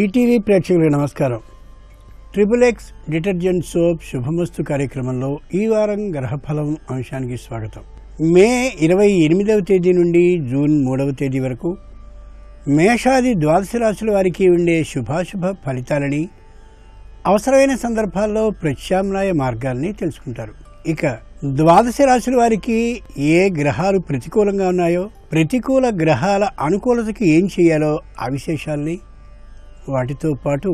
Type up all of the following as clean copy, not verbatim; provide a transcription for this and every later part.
ETV ప్రేక్షకులకు నమస్కారం. Triple detergent soap శుభమస్తు కార్యక్రమంలో ఈ వారం గ్రహఫలం అంశానికి స్వాగతం. మే 28వ తేదీ నుండి జూన్ 3వ తేదీ వరకు మేషాది ద్వాదశ రాశుల వారికి ఉండే శుభాశుభ ఫలితాలని, అవసరమైన సందర్భాల్లో ప్రత్యామ్నాయ మార్గాల్ని తెలుసుకుంటారు. ఇక ద్వాదశ రాశుల వారికి ఏ గ్రహాలు ప్రతికూలంగా ఉన్నాయో, ప్రతికూల గ్రహాల అనుకూలతకి ఏం చేయాలో ఆ విశేషాల్ని, వాటితో పాటు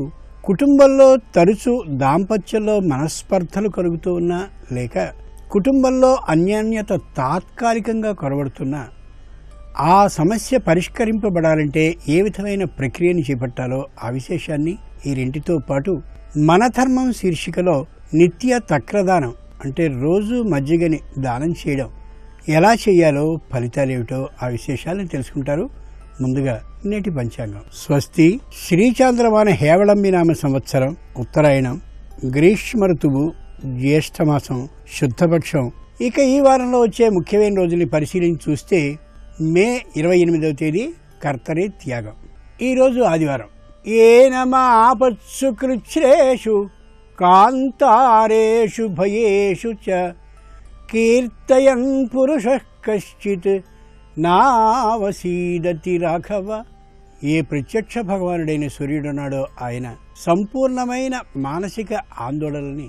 కుటుంబంలో తరచూ దాంపత్యంలో మనస్పర్ధలు కలుగుతూ ఉన్నా, లేక కుటుంబంలో అన్యోన్యత తాత్కాలికంగా కొరవడుతున్నా ఆ సమస్య పరిష్కరింపబడాలంటే ఏ విధమైన ప్రక్రియను చేపట్టాలో ఆ విశేషాన్ని, ఈ రెంటితో పాటు మన ధర్మం శీర్షికలో నిత్య తక్రదానం అంటే రోజు మజ్జిగని దానం చేయడం ఎలా చేయాలో, ఫలితాలేమిటో ఆ విశేషాలను తెలుసుకుంటారు. ముందుగా నేటి పంచాంగం. స్వస్తి శ్రీచాంద్రమాన హేవళంబి నామ సంవత్సరం, ఉత్తరాయణం, గ్రీష్మ ఋతువు, జ్యేష్ఠమాసం, శుద్ధపక్షం. ఇక ఈ వారంలో వచ్చే ముఖ్యమైన రోజుల్ని పరిశీలించి చూస్తే మే 28వ తేదీ కర్తరి త్యాగం. ఈరోజు ఆదివారం. ఏ నమాపత్సు కృచ్ఛ్రేషు కాంతారేషు భయేషు చ కీర్తయన్ పురుషః కశ్చిత్ నావసీదతి రాఘవ. ఏ ప్రత్యక్ష భగవానుడైన సూర్యుడున్నాడో ఆయన సంపూర్ణమైన మానసిక ఆందోళనని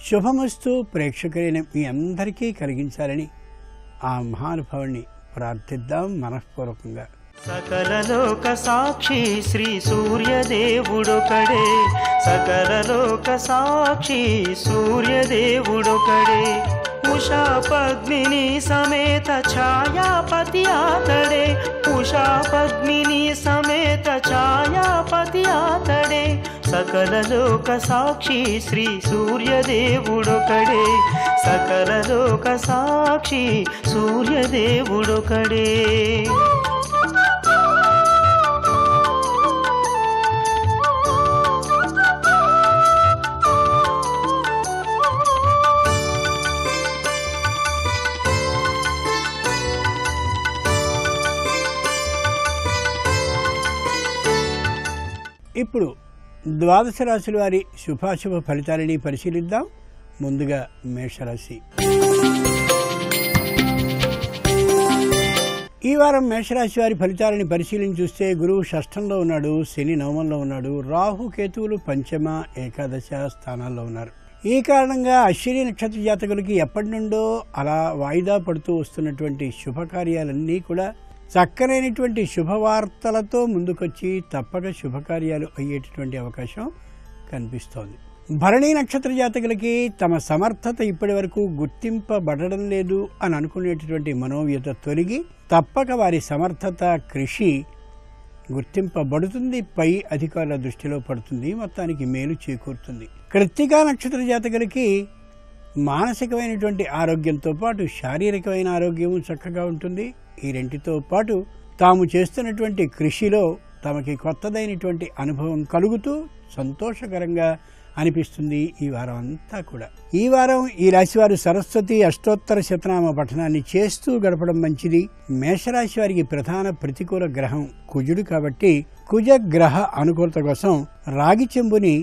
శుభమస్తు ప్రేక్షకులైన మీ అందరికీ కలిగించాలని ఆ మహానుభావుని ప్రార్థిద్దాం మనఃపూర్వకంగా. సకల లోక సాక్షి శ్రీ సూర్యదేవుడొకడే, సకల లోక సాక్షి సూర్యదేవుడొకడే. ఉషా పద్మిని సమేత ఛాయాపతి ఆతడే, ఉషా పద్మిని సమేత ఛాయాపతి ఆతడే. సకల లోక సాక్షి శ్రీ సూర్యదేవుడొకడే, సకల లోక సాక్షి సూర్యదేవుడొకడే. ఇప్పుడు ద్వాదశ రాశుల వారి శుభాశుభ ఫలితాలని పరిశీలిద్దాం. ముందుగా మేషరాశి. ఈ వారం మేషరాశి వారి ఫలితాలని పరిశీలించి చూస్తే గురువు షష్ఠంలో ఉన్నాడు, శని నవమంలో ఉన్నాడు, రాహు కేతువులు పంచమ, ఏకాదశ స్థానాల్లో ఉన్నారు. ఈ కారణంగా అశ్విని నక్షత్ర జాతకులకి ఎప్పటి నుండో అలా వాయిదా పడుతూ వస్తున్నటువంటి శుభకార్యాలన్నీ కూడా చక్కనైనటువంటి శుభవార్తలతో ముందుకొచ్చి తప్పక శుభకార్యాలు అయ్యేటటువంటి అవకాశం కనిపిస్తోంది. భరణి నక్షత్ర జాతకులకి తమ సమర్థత ఇప్పటి వరకు గుర్తింపబడడం లేదు అని అనుకునేటటువంటి మనోవ్యత తొలగి తప్పక వారి సమర్థత, కృషి గుర్తింపబడుతుంది, పై అధికారుల దృష్టిలో పడుతుంది, మొత్తానికి మేలు చేకూరుతుంది. కృత్తికా నక్షత్ర జాతకులకి మానసికమైనటువంటి ఆరోగ్యంతో పాటు శారీరకమైన ఆరోగ్యము చక్కగా ఉంటుంది. ఈ రెంటితో పాటు తాము చేస్తున్నటువంటి కృషిలో తమకి కొత్తదైనటువంటి అనుభవం కలుగుతూ సంతోషకరంగా అనిపిస్తుంది ఈ వారం అంతా కూడా. ఈ వారం ఈ రాశివారు సరస్వతి అష్టోత్తర శతనామ పఠనాన్ని చేస్తూ గడపడం మంచిది. మేషరాశి వారికి ప్రధాన ప్రతికూల గ్రహం కుజుడు కాబట్టి కుజ గ్రహ అనుకూలత కోసం రాగి చెంబుని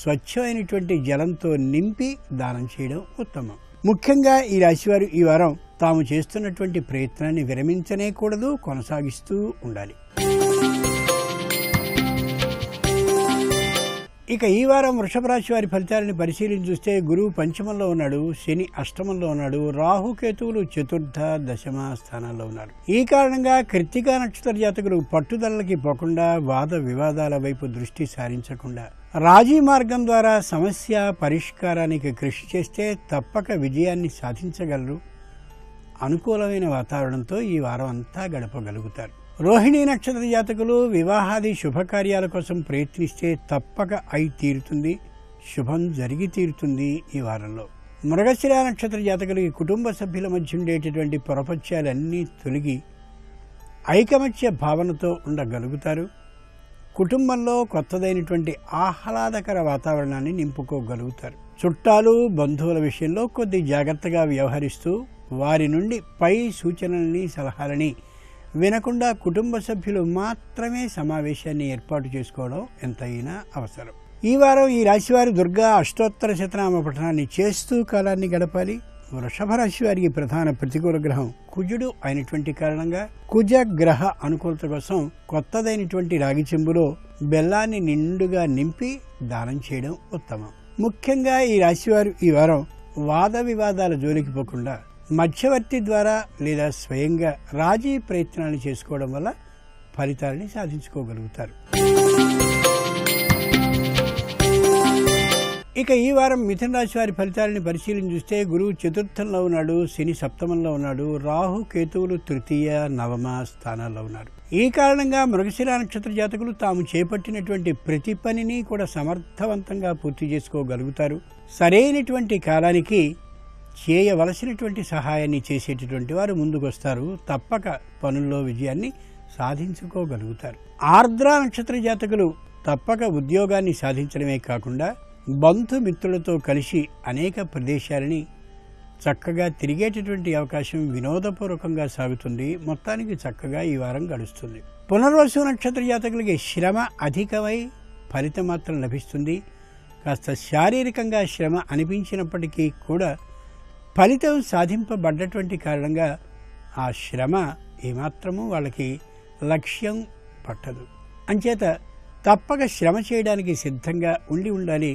స్వచ్ఛమైనటువంటి జలంతో నింపి దానం చేయడం ఉత్తమం. ముఖ్యంగా ఈ రాశివారు ఈ వారం తాము చేస్తున్నటువంటి ప్రయత్నాన్ని విరమించనే కూడదు, కొనసాగిస్తూ ఉండాలి. ఇక ఈ వారం వృషభ రాశి వారి ఫలితాలను పరిశీలించి చూస్తే గురువు పంచమంలో ఉన్నాడు, శని అష్టమంలో ఉన్నాడు, రాహు కేతువులు చతుర్థ, దశమ స్థానాల్లో ఉన్నారు. ఈ కారణంగా కృత్తికా నక్షత్ర జాతకులు పట్టుదలకి పోకుండా, వాద వివాదాల వైపు దృష్టి సారించకుండా రాజీ మార్గం ద్వారా సమస్య పరిష్కారానికి కృషి చేస్తే తప్పక విజయాన్ని సాధించగలరు. అనుకూలమైన వాతావరణంతో ఈ వారం అంతా గడపగలుగుతారు. రోహిణీ నక్షత్ర జాతకులు వివాహాది శుభకార్యాల కోసం ప్రయత్నిస్తే తప్పక అయి తీరుతుంది, శుభం జరిగి తీరుతుంది ఈ వారంలో. మృగశిర నక్షత్ర జాతకులకి కుటుంబ సభ్యుల మధ్య ఉండేటటువంటి పొరపత్యాలన్నీ తొలగి ఐకమత్య భావనతో ఉండగలుగుతారు. కుటుంబంలో కొత్తదైనటువంటి ఆహ్లాదకర వాతావరణాన్ని నింపుకోగలుగుతారు. చుట్టాలు, బంధువుల విషయంలో కొద్ది జాగ్రత్తగా వ్యవహరిస్తూ వారి నుండి పై సూచనల్ని, సలహాలని వినకుండా కుటుంబ సభ్యులు మాత్రమే సమావేశాన్ని ఏర్పాటు చేసుకోవడం ఎంతైనా అవసరం. ఈ వారం ఈ రాశివారు దుర్గా అష్టోత్తర శతనామ పఠనాన్ని చేస్తూ కాలాన్ని గడపాలి. వృషభ రాశి వారికి ప్రధాన ప్రతికూల గ్రహం కుజుడు అయినటువంటి కారణంగా కుజ గ్రహ అనుకూలత కోసం కొత్తదైనటువంటి రాగి చెంబులో బెల్లాన్ని నిండుగా నింపి దానం చేయడం ఉత్తమం. ముఖ్యంగా ఈ రాశివారు ఈ వారం వాద వివాదాల జోలికి పోకుండా మధ్యవర్తి ద్వారా లేదా స్వయంగా రాజీ ప్రయత్నాలు చేసుకోవడం వల్ల ఫలితాలని సాధించుకోగలుగుతారు. ఇక ఈ వారం మిథున రాశి వారి ఫలితాలని పరిశీలన చూస్తే గురువు చతుర్థంలో ఉన్నాడు, శని సప్తమంలో ఉన్నాడు, రాహు కేతువులు తృతీయ నవమ స్థానాల్లో ఉన్నారు. ఈ కారణంగా మృగశిర నక్షత్ర జాతకులు తాము చేపట్టినటువంటి ప్రతి పనిని కూడా సమర్థవంతంగా పూర్తి చేసుకోగలుగుతారు. సరైనటువంటి కాలానికి చేయవలసినటువంటి సహాయాన్ని చేసేటటువంటి వారు ముందుకొస్తారు. తప్పక పనుల్లో విజయాన్ని సాధించుకోగలుగుతారు. ఆర్ద్ర నక్షత్ర జాతకులు తప్పక ఉద్యోగాన్ని సాధించడమే కాకుండా బంధుమిత్రులతో కలిసి అనేక ప్రదేశాలని చక్కగా తిరిగేటటువంటి అవకాశం వినోదపూర్వకంగా సాగుతుంది. మొత్తానికి చక్కగా ఈ వారం గడుస్తుంది. పునర్వసు నక్షత్ర జాతకులకి శ్రమ అధికమై ఫలితం మాత్రం లభిస్తుంది. కాస్త శారీరకంగా శ్రమ అనిపించినప్పటికీ కూడా ఫలితం సాధింపబడ్డటువంటి కారణంగా ఆ శ్రమ ఏమాత్రము వాళ్ళకి లక్ష్యం పట్టదు. అంచేత తప్పక శ్రమ చేయడానికి సిద్ధంగా ఉండాలి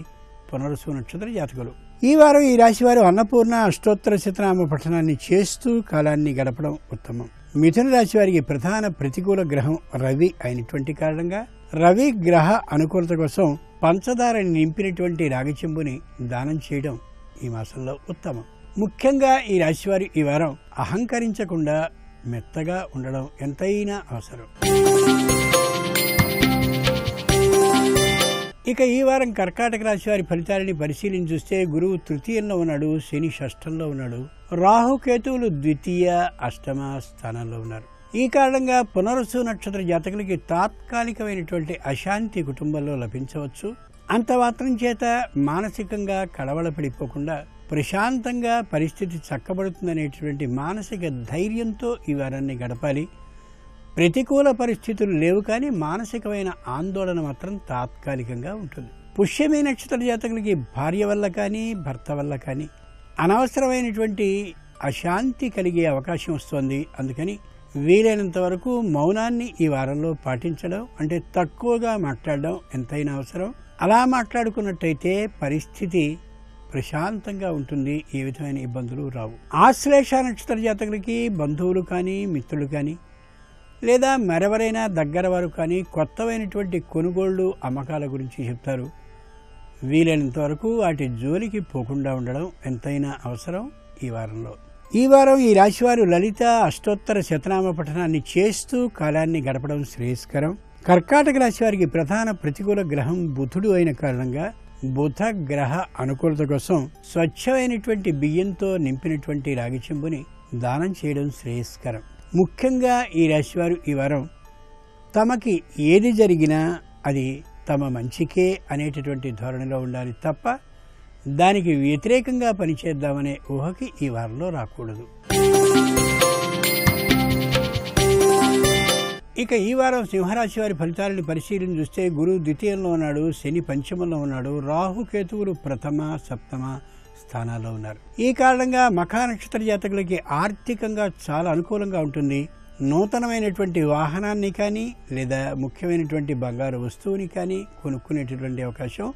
పునర్వసు నక్షత్ర జాతకులు. ఈ వారం ఈ రాశి వారు అన్నపూర్ణ అష్టోత్తర శతనామ పఠనాన్ని చేస్తూ కాలాన్ని గడపడం ఉత్తమం. మిథున రాశి వారికి ప్రధాన ప్రతికూల గ్రహం రవి అయినటువంటి కారణంగా రవి గ్రహ అనుకూలత కోసం పంచదారని నింపినటువంటి రాగి చెంబుని దానం చేయడం ఈ మాసంలో ఉత్తమం. ముఖ్యంగా ఈ రాశివారు ఈ వారం అహంకరించకుండా మెత్తగా ఉండడం ఎంతైనా అవసరం. ఇక ఈ వారం కర్కాటక రాశి వారి ఫలితాలని పరిశీలన చూస్తే గురువు తృతీయంలో ఉన్నాడు, శని షష్ఠంలో ఉన్నాడు, రాహు కేతువులు ద్వితీయ అష్టమ స్థానాల్లో ఉన్నారు. ఈ కారణంగా పునర్వసు నక్షత్ర జాతకులకి తాత్కాలికమైనటువంటి అశాంతి కుటుంబంలో లభించవచ్చు. అంత మాత్రం చేత మానసికంగా కళవళపడిపోకుండా ప్రశాంతంగా పరిస్థితి చక్కబడుతుందనేటువంటి మానసిక ధైర్యంతో ఈ వారాన్ని గడపాలి. ప్రతికూల పరిస్థితులు లేవు, కానీ మానసికమైన ఆందోళన మాత్రం తాత్కాలికంగా ఉంటుంది. పుష్యమి నక్షత్ర జాతకులకి భార్య వల్ల కానీ భర్త వల్ల కానీ అనవసరమైనటువంటి అశాంతి కలిగే అవకాశం వస్తుంది. అందుకని వీలైనంత వరకు మౌనాన్ని ఈ వారంలో పాటించడం, అంటే తక్కువగా మాట్లాడడం ఎంతైనా అవసరం. అలా మాట్లాడుకున్నట్టయితే పరిస్థితి ప్రశాంతంగా ఉంటుంది, ఏ విధమైన ఇబ్బందులు రావు. ఆశ్లేష నక్షత్ర జాతకులకి బంధువులు కానీ మిత్రులు కానీ లేదా మరెవరైనా దగ్గర వారు కానీ కొత్తవైనటువంటి కొనుగోళ్లు అమ్మకాల గురించి చెప్తారు. వీలైనంత వరకు వాటి జోలికి పోకుండా ఉండడం ఎంతైనా అవసరం ఈ వారంలో. ఈ వారం ఈ రాశివారు లలిత అష్టోత్తర శతనామ పఠనాన్ని చేస్తూ కాలాన్ని గడపడం శ్రేయస్కరం. కర్కాటక రాశి వారికి ప్రధాన ప్రతికూల గ్రహం బుధుడు అయిన కారణంగా బుధ గ్రహ అనుకూలత కోసం స్వచ్ఛమైనటువంటి బియ్యంతో నింపినటువంటి రాగి చెంబుని దానం చేయడం శ్రేయస్కరం. ముఖ్యంగా ఈ రాశివారు ఈ వారం తమకి ఏది జరిగినా అది తమ మంచికే అనేటటువంటి ధోరణిలో ఉండాలి తప్ప దానికి వ్యతిరేకంగా పనిచేద్దామనే ఊహకి ఈ వారంలో రాకూడదు. ఇక ఈ వారం సింహరాశి వారి ఫలితాలను పరిశీలన చూస్తే గురువు ద్వితీయంలో ఉన్నాడు, శని పంచమంలో ఉన్నాడు, రాహు కేతువులు ప్రథమ సప్తమ స్థానాల్లో ఉన్నారు. ఈ కారణంగా మఖా నక్షత్ర జాతకులకి ఆర్థికంగా చాలా అనుకూలంగా ఉంటుంది. నూతనమైనటువంటి వాహనాన్ని కానీ లేదా ముఖ్యమైనటువంటి బంగారు వస్తువుని కానీ కొనుక్కునేటటువంటి అవకాశం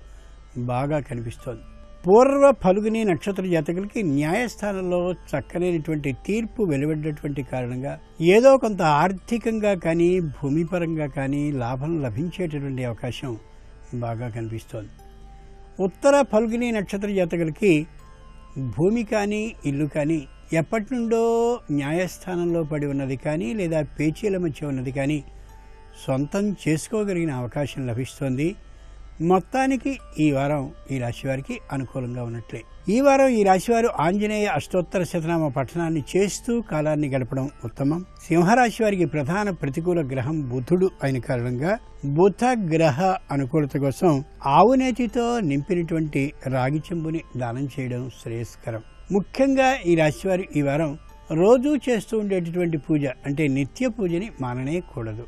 బాగా కనిపిస్తోంది. పూర్వ ఫల్గుని నక్షత్ర జాతకులకి న్యాయస్థానంలో చక్కనైనటువంటి తీర్పు వెలువడ్డటువంటి కారణంగా ఏదో కొంత ఆర్థికంగా కానీ భూమిపరంగా కానీ లాభం లభించేటటువంటి అవకాశం బాగా కనిపిస్తోంది. ఉత్తర ఫల్గుని నక్షత్ర జాతకులకి భూమి కానీ ఇల్లు కానీ ఎప్పటి నుండో న్యాయస్థానంలో పడి ఉన్నది కానీ లేదా పేచీల మధ్య ఉన్నది కానీ సొంతం చేసుకోగలిగిన అవకాశం లభిస్తోంది. మొత్తానికి ఈ వారం ఈ రాశివారికి అనుకూలంగా ఉన్నట్లే. ఈ వారం ఈ రాశివారు ఆంజనేయ అష్టోత్తర శతనామ పఠనాన్ని చేస్తూ కాలాన్ని గడపడం ఉత్తమం. సింహరాశి వారికి ప్రధాన ప్రతికూల గ్రహం బుధుడు అయిన కారణంగా బుధ గ్రహ అనుకూలత కోసం ఆవునేతితో నింపినటువంటి రాగి చెంబుని దానం చేయడం శ్రేయస్కరం. ముఖ్యంగా ఈ రాశివారు ఈ వారం రోజూ చేస్తూ ఉండేటటువంటి పూజ అంటే నిత్య పూజని మాననేకూడదు.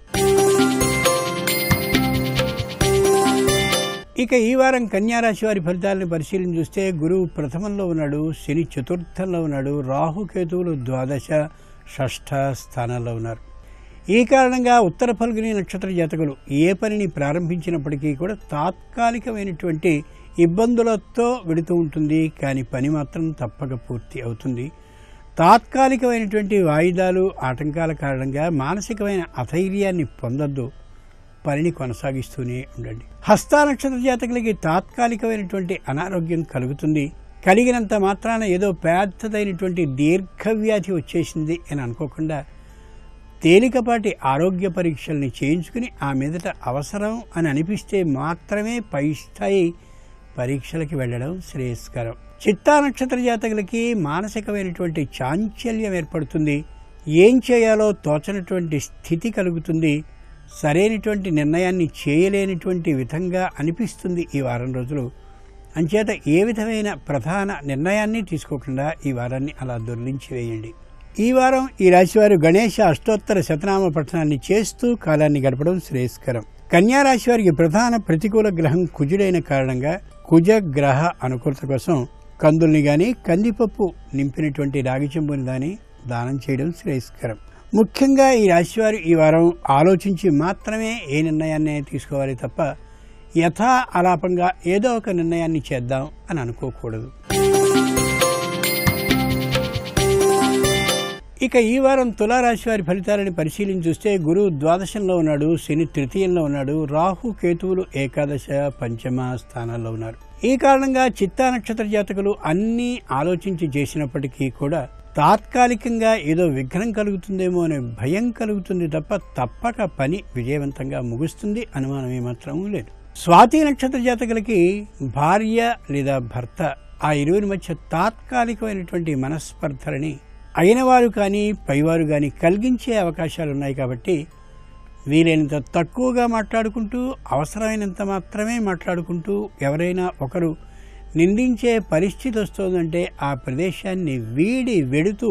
ఇక ఈ వారం కన్యారాశి వారి ఫలితాలను పరిశీలన చూస్తే గురువు ప్రథమంలో ఉన్నాడు, శని చతుర్థంలో ఉన్నాడు, రాహుకేతువులు ద్వాదశ షష్ఠ స్థానాల్లో ఉన్నారు. ఈ కారణంగా ఉత్తర ఫల్గుని నక్షత్ర జాతకులు ఏ పనిని ప్రారంభించినప్పటికీ కూడా తాత్కాలికమైనటువంటి ఇబ్బందులతో వెళుతూ ఉంటుంది, కానీ పని మాత్రం తప్పక పూర్తి అవుతుంది. తాత్కాలికమైనటువంటి వాయిదాలు ఆటంకాల కారణంగా మానసికమైన అధైర్యాన్ని పొందొద్దు, పనిని కొనసాగిస్తూనే ఉండండి. హస్త నక్షత్ర జాతకులకి తాత్కాలికమైనటువంటి అనారోగ్యం కలుగుతుంది. కలిగినంత మాత్రాన ఏదో పెద్దదైనటువంటి దీర్ఘవ్యాధి వచ్చేసింది అని అనుకోకుండా తేలికపాటి ఆరోగ్య పరీక్షల్ని చేయించుకుని ఆ మీదట అవసరం అని అనిపిస్తే మాత్రమే పై స్థాయి పరీక్షలకి వెళ్ళడం శ్రేయస్కరం. చిత్తా నక్షత్ర జాతకులకి మానసికమైనటువంటి చాంచల్యం ఏర్పడుతుంది. ఏం చేయాలో తోచనటువంటి స్థితి కలుగుతుంది. సరైనటువంటి నిర్ణయాన్ని చేయలేనటువంటి విధంగా అనిపిస్తుంది ఈ వారం రోజులు. అంచేత ఏ విధమైన ప్రధాన నిర్ణయాన్ని తీసుకోకుండా ఈ వారాన్ని అలా దొర్లించి వేయండి. ఈ వారం ఈ రాశివారు గణేశ అష్టోత్తర శతనామ పఠనాన్ని చేస్తూ కాలాన్ని గడపడం శ్రేయస్కరం. కన్యా రాశి వారికి ప్రధాన ప్రతికూల గ్రహం కుజుడైన కారణంగా కుజ గ్రహ అనుకూలత కోసం కందుల్ని గాని కందిపప్పు నింపినటువంటి రాగి చెంబుని దాని దానం చేయడం శ్రేయస్కరం. ముఖ్యంగా ఈ రాశివారు ఈ వారం ఆలోచించి మాత్రమే ఏ నిర్ణయాన్ని తీసుకోవాలి తప్ప యథా అలాపంగా ఏదో ఒక నిర్ణయాన్ని చేద్దాం అని అనుకోకూడదు. ఇక ఈ వారం తులారాశి వారి ఫలితాలను పరిశీలించి చూస్తే గురువు ద్వాదశంలో ఉన్నాడు, శని తృతీయంలో ఉన్నాడు, రాహు కేతువులు ఏకాదశ పంచమ స్థానాల్లో ఉన్నారు. ఈ కారణంగా చిత్తా నక్షత్ర జాతకులు అన్నీ ఆలోచించి చేసినప్పటికీ కూడా తాత్కాలికంగా ఏదో విఘ్నం కలుగుతుందేమో అనే భయం కలుగుతుంది తప్ప తప్పక పని విజయవంతంగా ముగుస్తుంది, అనుమానం ఏమాత్రం లేదు. స్వాతి నక్షత్ర జాతకులకి భార్య లేదా భర్త ఆ ఇరువురి మధ్య తాత్కాలికమైనటువంటి మనస్పర్ధలని అయినవారు కానీ పైవారు కానీ కలిగించే అవకాశాలు ఉన్నాయి. కాబట్టి వీలైనంత తక్కువగా మాట్లాడుకుంటూ అవసరమైనంత మాత్రమే మాట్లాడుకుంటూ ఎవరైనా ఒకరు నిందించే పరిస్థితి వస్తుందంటే ఆ ప్రదేశాన్ని వీడి వెడుతూ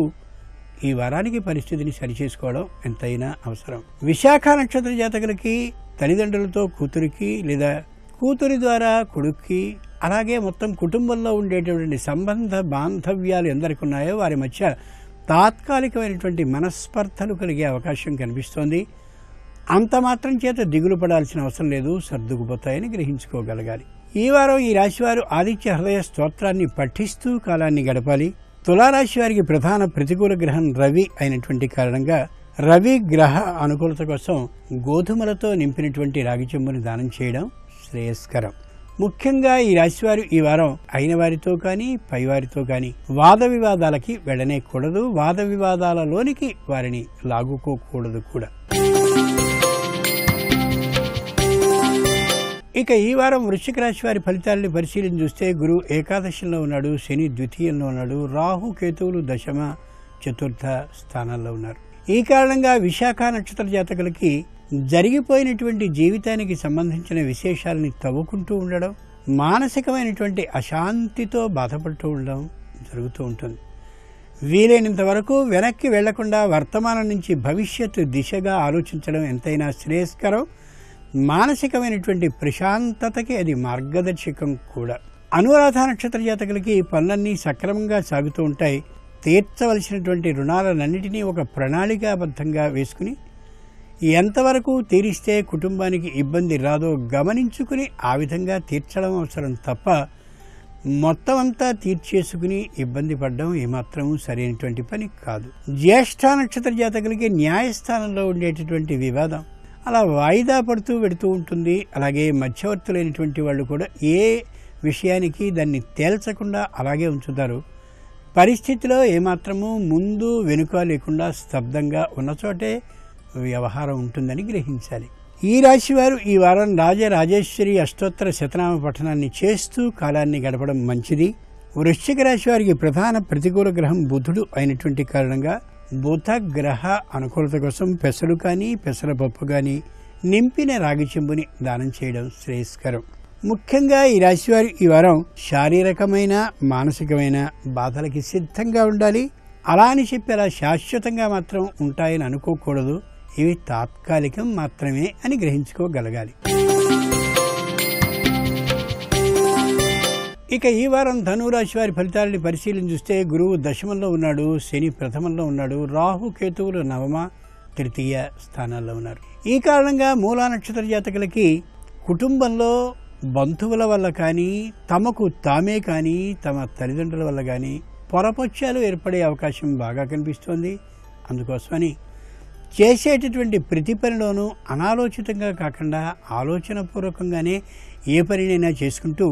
ఈ వారానికి పరిస్థితిని సరిచేసుకోవడం ఎంతైనా అవసరం. విశాఖ నక్షత్ర జాతకులకి తల్లిదండ్రులతో కూతురికి లేదా కూతురి ద్వారా కొడుక్కి అలాగే మొత్తం కుటుంబంలో ఉండేటటువంటి సంబంధ బాంధవ్యాలు ఎందరికి ఉన్నాయో వారి మధ్య తాత్కాలికమైనటువంటి మనస్పర్ధలు కలిగే అవకాశం కనిపిస్తోంది. అంత మాత్రం చేత దిగులు పడాల్సిన అవసరం లేదు, సర్దుకుపోతాయని గ్రహించుకోగలగాలి. ఈ వారం ఈ రాశివారు ఆదిత్య హృదయ స్తోత్రాన్ని పఠిస్తూ కాలాన్ని గడపాలి. తులారాశి వారికి ప్రధాన ప్రతికూల గ్రహం రవి అయినటువంటి కారణంగా రవి గ్రహ అనుకూలత కోసం గోధుమలతో నింపినటువంటి రాగి చెంబుని దానం చేయడం శ్రేయస్కరం. ముఖ్యంగా ఈ రాశివారు ఈ వారం అయిన వారితో కానీ పైవారితో కానీ వాద వివాదాలకి వెళ్ళనేకూడదు, వాద వివాదాలలోనికి వారిని లాగుకోకూడదు కూడా. ఇక ఈ వారం వృశ్చిక రాశి వారి ఫలితాలను పరిశీలన చూస్తే గురువు ఏకాదశంలో ఉన్నాడు, శని ద్వితీయంలో ఉన్నాడు, రాహు కేతువులు దశమ చతుర్థ స్థానాల్లో ఉన్నారు. ఈ కారణంగా విశాఖ నక్షత్ర జాతకులకి జరిగిపోయినటువంటి జీవితానికి సంబంధించిన విశేషాలని తవ్వుకుంటూ ఉండడం, మానసికమైనటువంటి అశాంతితో బాధపడుతూ ఉండడం జరుగుతూ ఉంటుంది. వీలైనంత వరకు వెనక్కి వెళ్లకుండా వర్తమానం నుంచి భవిష్యత్తు దిశగా ఆలోచించడం ఎంతైనా శ్రేయస్కరం. మానసికమైనటువంటి ప్రశాంతతకి అది మార్గదర్శకం కూడా. అనురాధ నక్షత్ర జాతకులకి పనులన్నీ సక్రమంగా సాగుతూ ఉంటాయి. తీర్చవలసినటువంటి రుణాలన్నింటినీ ఒక ప్రణాళికాబద్ధంగా వేసుకుని ఎంతవరకు తీరిస్తే కుటుంబానికి ఇబ్బంది రాదో గమనించుకుని ఆ విధంగా తీర్చడం అవసరం తప్ప మొత్తం అంతా తీర్చేసుకుని ఇబ్బంది పడడం ఏమాత్రం సరైనటువంటి పని కాదు. జ్యేష్ఠ నక్షత్ర జాతకులకి న్యాయస్థానంలో ఉండేటటువంటి వివాదం అలా వాయిదా పడుతూ వెడుతూ ఉంటుంది. అలాగే మధ్యవర్తులైనటువంటి వాళ్ళు కూడా ఏ విషయానికి దాన్ని తేల్చకుండా అలాగే ఉంచుతారు. పరిస్థితిలో ఏమాత్రము ముందు వెనుక లేకుండా స్తబ్దంగా ఉన్న చోటే వ్యవహారం ఉంటుందని గ్రహించాలి. ఈ రాశివారు ఈ వారం రాజరాజేశ్వరి అష్టోత్తర శతనామ పఠనాన్ని చేస్తూ కాలాన్ని గడపడం మంచిది. వృశ్చిక రాశి వారికి ప్రధాన ప్రతికూల గ్రహం బుధుడు అయినటువంటి కారణంగా బుధ గ్రహ అనుకూలత కోసం పెసలు కానీ పెసరపప్పు కానీ నింపిన రాగి చెంబుని దానం చేయడం శ్రేయస్కరం. ముఖ్యంగా ఈ రాశివారు ఈ వారం శారీరకమైన మానసికమైన బాధలకి సిద్ధంగా ఉండాలి. అలా అని చెప్పి అలా శాశ్వతంగా మాత్రం ఉంటాయని అనుకోకూడదు. ఇవి తాత్కాలికం మాత్రమే అని గ్రహించుకోగలగాలి. ఇక ఈ వారం ధనురాశి వారి ఫలితాలని పరిశీలన చూస్తే గురువు దశమంలో ఉన్నాడు, శని ప్రథమంలో ఉన్నాడు, రాహు కేతువులు నవమ తృతీయ స్థానాల్లో ఉన్నారు. ఈ కారణంగా మూలా నక్షత్ర జాతకులకి కుటుంబంలో బంధువుల వల్ల కానీ, తమకు తామే కానీ, తమ తల్లిదండ్రుల వల్ల కానీ పొరపక్షాలు ఏర్పడే అవకాశం బాగా కనిపిస్తోంది. అందుకోసమని చేసేటటువంటి ప్రతి పనిలోనూ అనాలోచితంగా కాకుండా ఆలోచనపూర్వకంగానే ఏ పనినైనా చేసుకుంటూ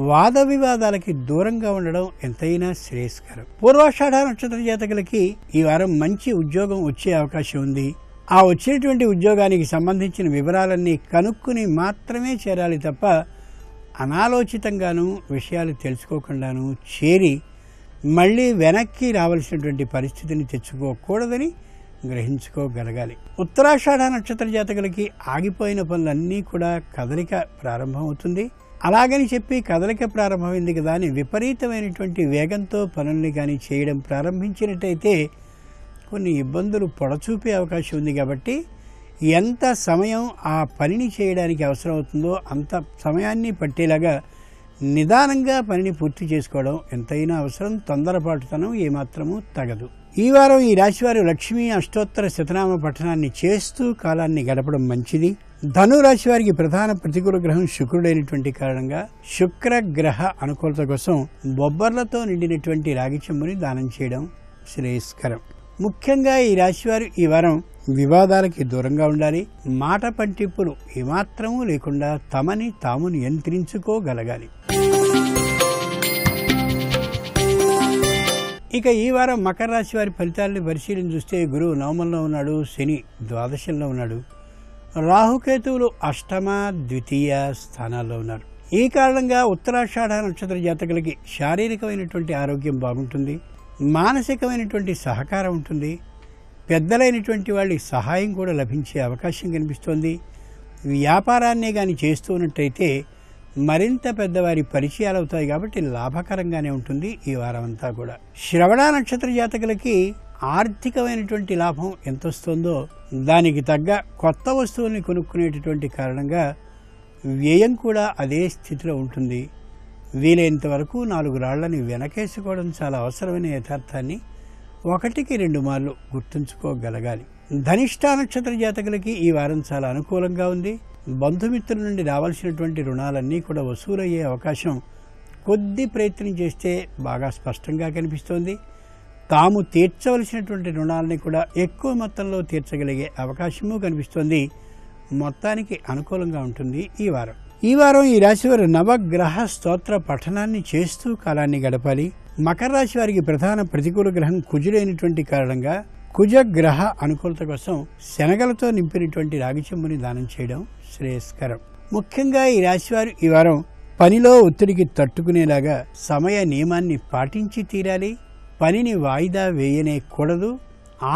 వాద వివాదాలకి దూరంగా ఉండడం ఎంతైనా శ్రేయస్కరం. పూర్వాషాఢ నక్షత్ర జాతకులకి ఈ వారం మంచి ఉద్యోగం వచ్చే అవకాశం ఉంది. ఆ వచ్చినటువంటి ఉద్యోగానికి సంబంధించిన వివరాలన్నీ కనుక్కుని మాత్రమే చేరాలి తప్ప అనాలోచితంగానూ విషయాలు తెలుసుకోకుండాను చేరి మళ్ళీ వెనక్కి రావాల్సినటువంటి పరిస్థితిని తెచ్చుకోకూడదని గ్రహించుకోగలగాలి. ఉత్తరాషాఢ నక్షత్ర జాతకులకి ఆగిపోయిన పనులన్నీ కూడా కదలిక ప్రారంభమవుతుంది. అలాగని చెప్పి కదలిక ప్రారంభమైంది కదా అని విపరీతమైనటువంటి వేగంతో పనుల్ని కానీ చేయడం ప్రారంభించినట్టయితే కొన్ని ఇబ్బందులు పొడచూపే అవకాశం ఉంది. కాబట్టి ఎంత సమయం ఆ పనిని చేయడానికి అవసరం అవుతుందో అంత సమయాన్ని పట్టేలాగా నిదానంగా పనిని పూర్తి చేసుకోవడం ఎంతైనా అవసరం. తొందరపాటుతనం ఏమాత్రమూ తగదు. ఈ వారం ఈ రాశివారు లక్ష్మీ అష్టోత్తర శతనామ పఠనాన్ని చేస్తూ కాలాన్ని గడపడం మంచిది. ధనురాశి వారికి ప్రధాన ప్రతికూల గ్రహం శుక్రుడైనటువంటి కారణంగా శుక్రగ్రహ అనుకూలత కోసం బొబ్బర్లతో నిండినటువంటి రాగి చెంబుని దానం చేయడం శ్రేయస్కరం. ముఖ్యంగా ఈ రాశివారు ఈ వారం వివాదాలకి దూరంగా ఉండాలి. మాట పంటింపులు ఏమాత్రమూ లేకుండా తమని తాము నియంత్రించుకోగలగాలి. ఇక ఈ వారం మకర రాశి వారి ఫలితాలను పరిశీలన చూస్తే గురువు నవమంలో ఉన్నాడు, శని ద్వాదశంలో ఉన్నాడు, రాహుకేతువులు అష్టమ ద్వితీయ స్థానాల్లో ఉన్నారు. ఈ కారణంగా ఉత్తరాషాఢ నక్షత్ర జాతకులకి శారీరకమైనటువంటి ఆరోగ్యం బాగుంటుంది, మానసికమైనటువంటి సహకారం ఉంటుంది, పెద్దలైనటువంటి వాళ్ళ సహాయం కూడా లభించే అవకాశం కనిపిస్తోంది. వ్యాపారాన్నే కానీ చేస్తూ ఉన్నట్టయితే మరింత పెద్దవారి పరిచయాలు అవుతాయి కాబట్టి లాభకరంగానే ఉంటుంది ఈ వారం అంతా కూడా. శ్రవణ నక్షత్ర జాతకులకి ఆర్థికమైనటువంటి లాభం ఎంత వస్తుందో దానికి తగ్గ కొత్త వస్తువుల్ని కొనుక్కునేటటువంటి కారణంగా వ్యయం కూడా అదే స్థితిలో ఉంటుంది. వీలైనంత వరకు 4 రాళ్లని వెనకేసుకోవడం చాలా అవసరమైన యథార్థాన్ని 1కి 2 మార్లు గుర్తుంచుకోగలగాలి. ధనిష్ఠ నక్షత్ర జాతకులకి ఈ వారం చాలా అనుకూలంగా ఉంది. బంధుమిత్రుల నుండి రావాల్సినటువంటి రుణాలన్నీ కూడా వసూలయ్యే అవకాశం కొద్ది ప్రయత్నం చేస్తే బాగా స్పష్టంగా కనిపిస్తోంది. తాము తీర్చవలసినటువంటి రుణాలని కూడా ఎక్కువ మొత్తంలో తీర్చగలిగే అవకాశము కనిపిస్తోంది. మొత్తానికి అనుకూలంగా ఉంటుంది ఈ వారం. ఈ వారం ఈ రాశివారు నవగ్రహ స్తోత్ర పఠనాన్ని చేస్తూ కాలాన్ని గడపాలి. మకర రాశి వారికి ప్రధాన ప్రతికూల గ్రహం కుజుడైనటువంటి కారణంగా కుజగ్రహ అనుకూలత కోసం శనగలతో నింపినటువంటి రాగి చెంబుని దానం చేయడం శ్రేయస్కరం. ముఖ్యంగా ఈ రాశివారు ఈ వారం పనిలో ఒత్తిడికి తట్టుకునేలాగా సమయ నియమాన్ని పాటించి తీరాలి. పనిని వాయిదా వేయనే కూడదు.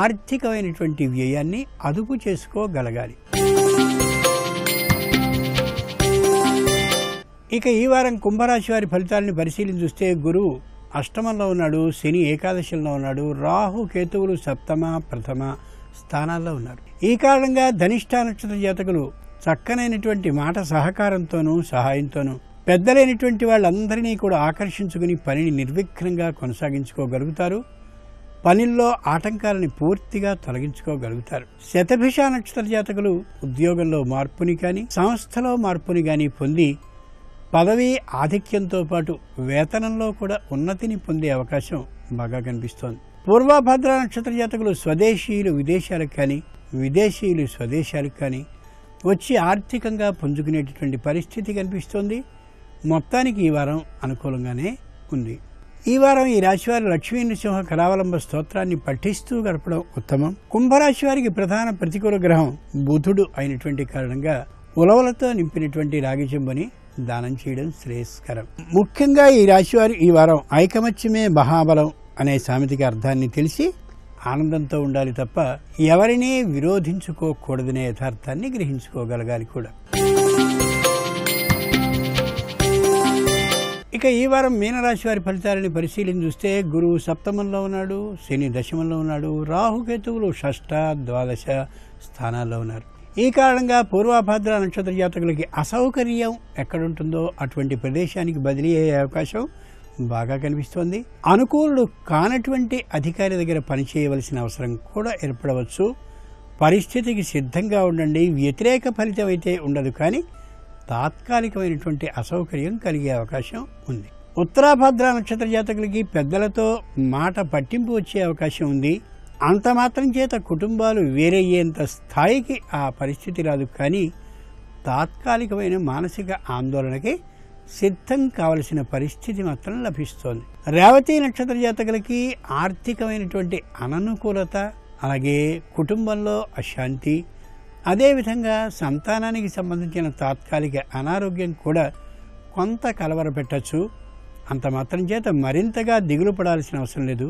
ఆర్థికమైనటువంటి వ్యయాన్ని అదుపు చేసుకోగలగాలి. ఇక ఈ వారం కుంభరాశి వారి ఫలితాలను పరిశీలన చూస్తే గురువు అష్టమంలో ఉన్నాడు, శని ఏకాదశంలో ఉన్నాడు, రాహు కేతువులు సప్తమ ప్రథమ స్థానాల్లో ఉన్నారు. ఈ కారణంగా ధనిష్ఠ నక్షత్ర జాతకులు చక్కనైనటువంటి మాట సహకారంతోనూ సహాయంతోనూ పెద్దలైనటువంటి వాళ్ళందరినీ కూడా ఆకర్షించుకుని పనిని నిర్విఘ్నంగా కొనసాగించుకోగలుగుతారు. పనుల్లో ఆటంకాలని పూర్తిగా తొలగించుకోగలుగుతారు. శతభిష నక్షత్ర జాతకులు ఉద్యోగంలో మార్పుని కానీ సంస్థలో మార్పుని కానీ పొంది పదవి ఆధిక్యంతో పాటు వేతనంలో కూడా ఉన్నతిని పొందే అవకాశం బాగా కనిపిస్తోంది. పూర్వభద్ర నక్షత్ర జాతకులు స్వదేశీయులు విదేశాలకు కానీ విదేశీయులు స్వదేశాలకు కానీ వచ్చి ఆర్థికంగా పుంజుకునేటటువంటి పరిస్థితి కనిపిస్తోంది. మొత్తానికి ఈ వారం అనుకూలంగానే ఉంది. ఈ వారం ఈ రాశివారి లక్ష్మీ నృసింహ కరావలంబ స్తోత్రాన్ని పఠిస్తూ గడపడం ఉత్తమం. కుంభరాశి వారికి ప్రధాన ప్రతికూల గ్రహం బుధుడు అయినటువంటి కారణంగా ఉలవలతో నింపినటువంటి రాగి చెంబుని దానం చేయడం శ్రేయస్కరం. ముఖ్యంగా ఈ రాశివారు ఈ వారం ఐకమత్యమే మహాబలం అనే సామెతకి అర్థాన్ని తెలిసి ఆనందంతో ఉండాలి తప్ప ఎవరినీ విరోధించుకోకూడదనే యథార్థాన్ని గ్రహించుకోగలగాలి కూడా. ఇక ఇక ఈ వారం మీనరాశి వారి ఫలితాలని పరిశీలించి చూస్తే గురువు సప్తమంలో ఉన్నాడు, శని దశమంలో ఉన్నాడు, రాహుకేతువులు షష్ఠ ద్వాదశ స్థానాల్లో ఉన్నారు. ఈ కారణంగా పూర్వభద్ర నక్షత్ర జాతకులకి అసౌకర్యం ఎక్కడుంటుందో అటువంటి ప్రదేశానికి బదిలీ అయ్యే అవకాశం బాగా కనిపిస్తోంది. అనుకూలుడు కానటువంటి అధికారి దగ్గర పనిచేయవలసిన అవసరం కూడా ఏర్పడవచ్చు. పరిస్థితికి సిద్ధంగా ఉండండి. వ్యతిరేక ఫలితం అయితే ఉండదు, కానీ తాత్కాలికమైనటువంటి అసౌకర్యం కలిగే అవకాశం ఉంది. ఉత్తరాభద్ర నక్షత్ర జాతకులకి పెద్దలతో మాట పట్టింపు వచ్చే అవకాశం ఉంది. అంత మాత్రం చేత కుటుంబాలు వేరయ్యేంత స్థాయికి ఆ పరిస్థితి రాదు, కానీ తాత్కాలికమైన మానసిక ఆందోళనకి సిద్ధం కావలసిన పరిస్థితి మాత్రం లభిస్తోంది. రేవతి నక్షత్ర జాతకులకి ఆర్థికమైనటువంటి అననుకూలత, అలాగే కుటుంబంలో అశాంతి, అదేవిధంగా సంతానానికి సంబంధించిన తాత్కాలిక అనారోగ్యం కూడా కొంత కలవరపెట్టచ్చు. అంత మాత్రం చేత మరింతగా దిగులు పడాల్సిన అవసరం లేదు.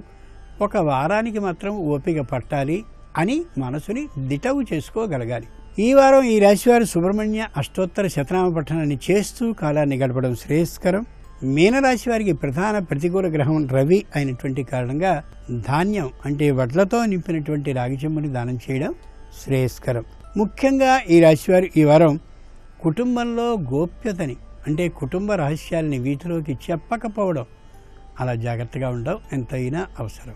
ఒక వారానికి మాత్రం ఓపిక పట్టాలి అని మనసుని దిటవు చేసుకోగలగాలి. ఈ వారం ఈ రాశివారు సుబ్రహ్మణ్య అష్టోత్తర శతనామ పఠనాన్ని చేస్తూ కాలాన్ని గడపడం శ్రేయస్కరం. మీనరాశి వారికి ప్రధాన ప్రతికూల గ్రహం రవి అయినటువంటి కారణంగా ధాన్యం అంటే వడ్లతో నింపినటువంటి రాగి చెంబుని దానం చేయడం శ్రేయస్కరం. ముఖ్యంగా ఈ రాశివారు ఈ వారం కుటుంబంలో గోప్యతని అంటే కుటుంబ రహస్యాలని వీధిలోకి చెప్పకపోవడం, అలా జాగ్రత్తగా ఉండడం ఎంతైనా అవసరం.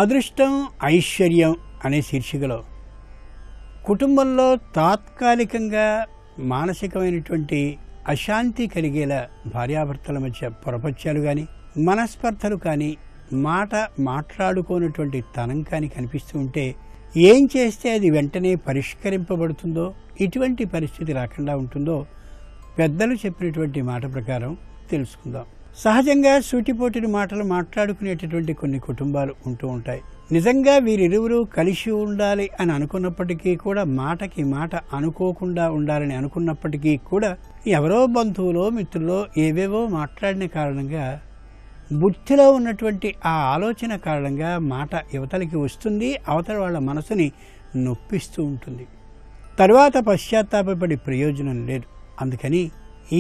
అదృష్టం ఐశ్వర్యం అనే శీర్షికలో కుటుంబంలో తాత్కాలికంగా మానసికమైనటువంటి అశాంతి కలిగేలా భార్యాభర్తల మధ్య పొరపత్యాలు కానీ, మనస్పర్ధలు కానీ, మాట మాట్లాడుకోనటువంటి తనం కానీ కనిపిస్తూ ఉంటే ఏం చేస్తే అది వెంటనే పరిష్కరింపబడుతుందో, ఇటువంటి పరిస్థితి రాకుండా ఉంటుందో పెద్దలు చెప్పినటువంటి మాట ప్రకారం తెలుసుకుందాం. సహజంగా సూటిపోటిన మాటలు మాట్లాడుకునేటటువంటి కొన్ని కుటుంబాలు ఉంటూ ఉంటాయి. నిజంగా వీరిరువురు కలిసి ఉండాలి అని అనుకున్నప్పటికీ కూడా మాటకి మాట అనుకోకుండా ఉండాలని అనుకున్నప్పటికీ కూడా ఎవరో బంధువులో మిత్రులో ఏవేవో మాట్లాడిన కారణంగా బుద్ధిలో ఉన్నటువంటి ఆ ఆలోచన కారణంగా మాట యువతలకి వస్తుంది, అవతల వాళ్ళ మనసుని నొప్పిస్తూ ఉంటుంది. తరువాత పశ్చాత్తాపడి ప్రయోజనం లేదు. అందుకని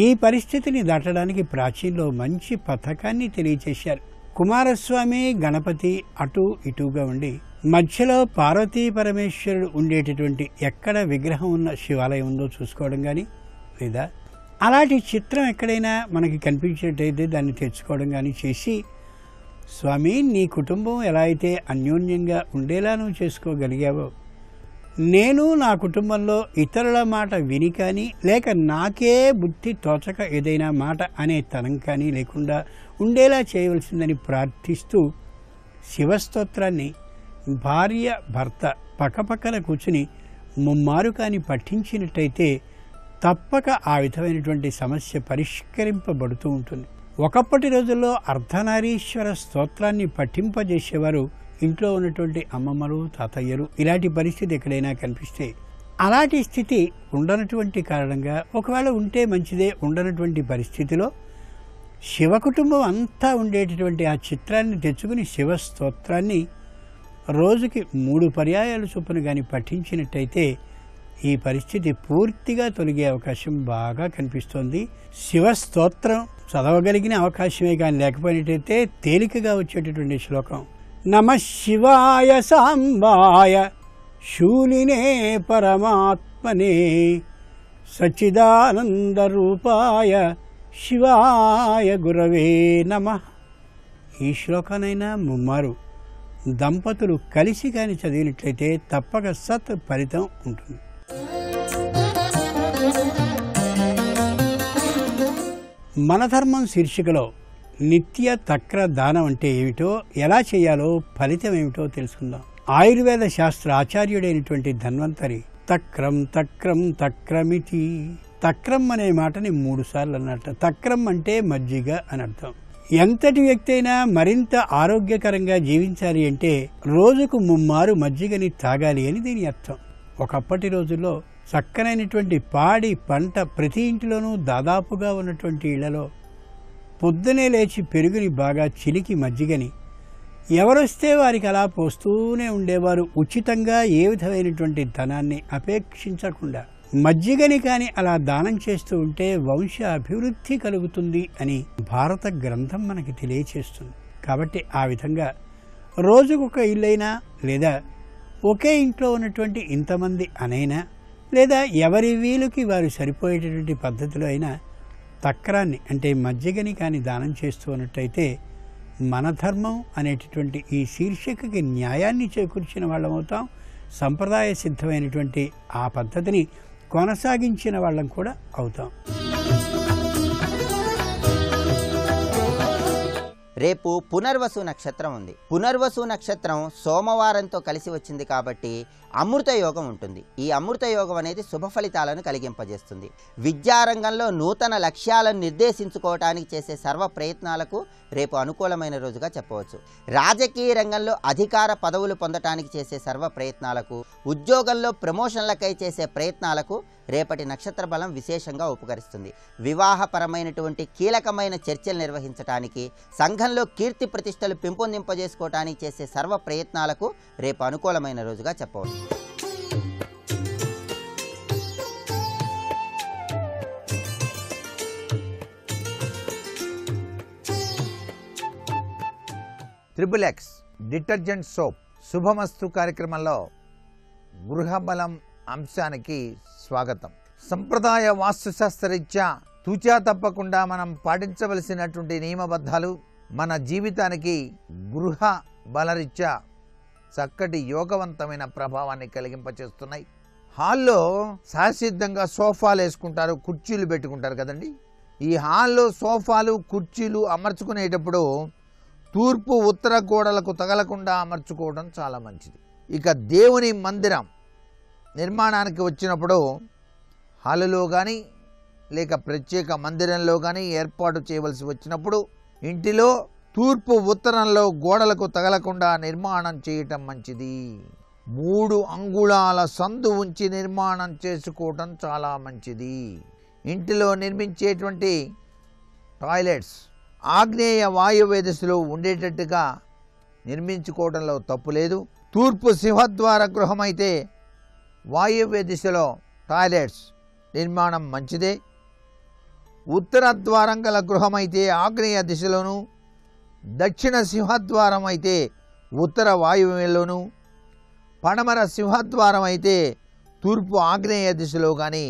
ఈ పరిస్థితిని దాటడానికి ప్రాచీనలో మంచి పథకాన్ని తెలియచేశారు. కుమారస్వామి గణపతి అటు ఇటుగా ఉండి మధ్యలో పార్వతీ పరమేశ్వరుడు ఉండేటటువంటి ఎక్కడ విగ్రహం ఉన్న శివాలయం ఉందో చూసుకోవడం కానీ, లేదా అలాంటి చిత్రం ఎక్కడైనా మనకి కనిపించేటైతే దాన్ని తెచ్చుకోవడం కానీ చేసి, స్వామి నీ కుటుంబం ఎలా అయితే అన్యోన్యంగా ఉండేలా నువ్వు చేసుకోగలిగావో, నేను నా కుటుంబంలో ఇతరుల మాట విని కానీ, లేక నాకే బుద్ధి తోచక ఏదైనా మాట అనే తనం కానీ లేకుండా ఉండేలా చేయవలసిందని ప్రార్థిస్తూ శివస్తోత్రాన్ని భార్య భర్త పక్కపక్కన కూర్చుని ముమ్మారు కానీ పఠించినట్టయితే తప్పక ఆ విధమైనటువంటి సమస్య పరిష్కరింపబడుతూ ఉంటుంది. ఒకప్పటి రోజుల్లో అర్ధనారీశ్వర స్తోత్రాన్ని పఠింపజేసేవారు ఇంట్లో ఉన్నటువంటి అమ్మమ్మలు, తాతయ్యలు. ఇలాంటి పరిస్థితి ఎక్కడైనా కనిపిస్తే, అలాంటి స్థితి ఉండనటువంటి కారణంగా, ఒకవేళ ఉంటే మంచిదే, ఉండనటువంటి పరిస్థితిలో శివ కుటుంబం అంతా ఉండేటటువంటి ఆ చిత్రాన్ని తెచ్చుకుని శివ స్తోత్రాన్ని రోజుకి 3 పర్యాయాలు చొప్పున కానీ పఠించినట్టయితే ఈ పరిస్థితి పూర్తిగా తొలగే అవకాశం బాగా కనిపిస్తోంది. శివ స్తోత్రం చదవగలిగిన అవకాశమే కానీ లేకపోయినట్టయితే తేలికగా వచ్చేటటువంటి శ్లోకం నమః శివాయ సాంబాయ శూలినే పరమాత్మనే సచ్చిదానంద రూపాయ శివాయ గురవే నమః. ఈ శ్లోకానైనా ముమ్మారు దంపతులు కలిసి కానీ చదివినట్లయితే తప్పక సత్ ఫలితం ఉంటుంది. మన ధర్మం శీర్షికలో నిత్య తక్ర దానం అంటే ఏమిటో, ఎలా చేయాలో, ఫలితం ఏమిటో తెలుసుకుందాం. ఆయుర్వేద శాస్త్ర ఆచార్యుడైనటువంటి ధన్వంతరి తక్రం తక్రం తక్రమితి, తక్రం అనే మాటని 3 సార్లు అన్నట్టు. తక్రం అంటే మజ్జిగ అని అర్థం. ఎంతటి వ్యక్తి అయినా మరింత ఆరోగ్యకరంగా జీవించాలి అంటే రోజుకు 3 మారు మజ్జిగని తాగాలి అని దీని అర్థం. ఒకప్పటి రోజుల్లో చక్కనైనటువంటి పాడి పంట ప్రతి ఇంటిలోనూ దాదాపుగా ఉన్నటువంటి ఇళ్లలో పొద్దునే లేచి పెరుగుని బాగా చిలికి మజ్జిగని ఎవరొస్తే వారికి అలా పోస్తూనే ఉండేవారు. ఉచితంగా ఏ విధమైనటువంటి ధనాన్ని అపేక్షించకుండా మజ్జిగని కానీ అలా దానం చేస్తూ ఉంటే వంశ అభివృద్ధి కలుగుతుంది అని భారత గ్రంథం మనకి తెలియచేస్తుంది. కాబట్టి ఆ విధంగా రోజుకొక ఇల్లైనా లేదా ఒకే ఇంట్లో ఉన్నటువంటి ఇంతమంది అనైనా లేదా ఎవరి వీలుకి వారు సరిపోయేటటువంటి పద్ధతిలో అయినా తక్రాన్ని అంటే మజ్జిగని కానీ దానం చేస్తూ ఉన్నట్టయితే మన ధర్మం అనేటటువంటి ఈ శీర్షికకి న్యాయాన్ని చేకూర్చిన వాళ్ళం అవుతాం. సంప్రదాయ సిద్ధమైనటువంటి ఆ పద్ధతిని కొనసాగించిన వాళ్ళం కూడా అవుతాం. రేపు పునర్వసు నక్షత్రం ఉంది. పునర్వసు నక్షత్రం సోమవారంతో కలిసి వచ్చింది కాబట్టి అమృత యోగం ఉంటుంది. ఈ అమృత యోగం అనేది శుభ ఫలితాలను కలిగింపజేస్తుంది. విద్యారంగంలో నూతన లక్ష్యాలను నిర్దేశించుకోవడానికి చేసే సర్వ ప్రయత్నాలకు రేపు అనుకూలమైన రోజుగా చెప్పవచ్చు. రాజకీయ రంగంలో అధికార పదవులు పొందటానికి చేసే సర్వ ప్రయత్నాలకు, ఉద్యోగంలో ప్రమోషన్లకై చేసే ప్రయత్నాలకు రేపటి నక్షత్ర బలం విశేషంగా ఉపకరిస్తుంది. వివాహపరమైనటువంటి కీలకమైన చర్చలు నిర్వహించడానికి, సంఘంలో కీర్తి ప్రతిష్టలు పెంపొందింపజేసుకోవటానికి చేసే సర్వ ప్రయత్నాలకు రేపు అనుకూలమైన రోజుగా చెప్పవచ్చు. XXX డిటర్జెంట్ సోప్ శుభమస్తు కార్యక్రమంలో గృహబలం అంశానికి స్వాగతం. సంప్రదాయ వాస్తుశాస్త్రరీత్యా తూచా తప్పకుండా మనం పాటించవలసినటువంటి నియమబద్ధాలు మన జీవితానికి గృహ బలరీత్యా చక్కటి యోగవంతమైన ప్రభావాన్ని కలిగింపచేస్తున్నాయి. హాల్లో సహసిద్ధంగా సోఫాలు వేసుకుంటారు, కుర్చీలు పెట్టుకుంటారు కదండి. ఈ హాల్లో సోఫాలు కుర్చీలు అమర్చుకునేటప్పుడు తూర్పు ఉత్తర గోడలకు తగలకుండా అమర్చుకోవడం చాలా మంచిది. ఇక దేవుని మందిరం నిర్మాణానికి వచ్చినప్పుడు హాలులో కానీ లేక ప్రత్యేక మందిరంలో కానీ ఏర్పాటు చేయవలసి వచ్చినప్పుడు ఇంటిలో తూర్పు ఉత్తరంలో గోడలకు తగలకుండా నిర్మాణం చేయటం మంచిది. 3 అంగుళాల సందు ఉంచి నిర్మాణం చేసుకోవటం చాలా మంచిది. ఇంటిలో నిర్మించేటువంటి టాయిలెట్స్ ఆగ్నేయ వాయువ్య దిశలో ఉండేటట్టుగా నిర్మించుకోవడంలో తప్పు లేదు. తూర్పు సింహద్వార గృహం అయితే వాయువ్య దిశలో టాయిలెట్స్ నిర్మాణం మంచిదే. ఉత్తర ద్వారం గల గృహం అయితే ఆగ్నేయ దిశలోను, దక్షిణ సింహద్వారం అయితే ఉత్తర వాయువ్యంలోను, పడమర సింహద్వారం అయితే తూర్పు ఆగ్నేయ దిశలో కానీ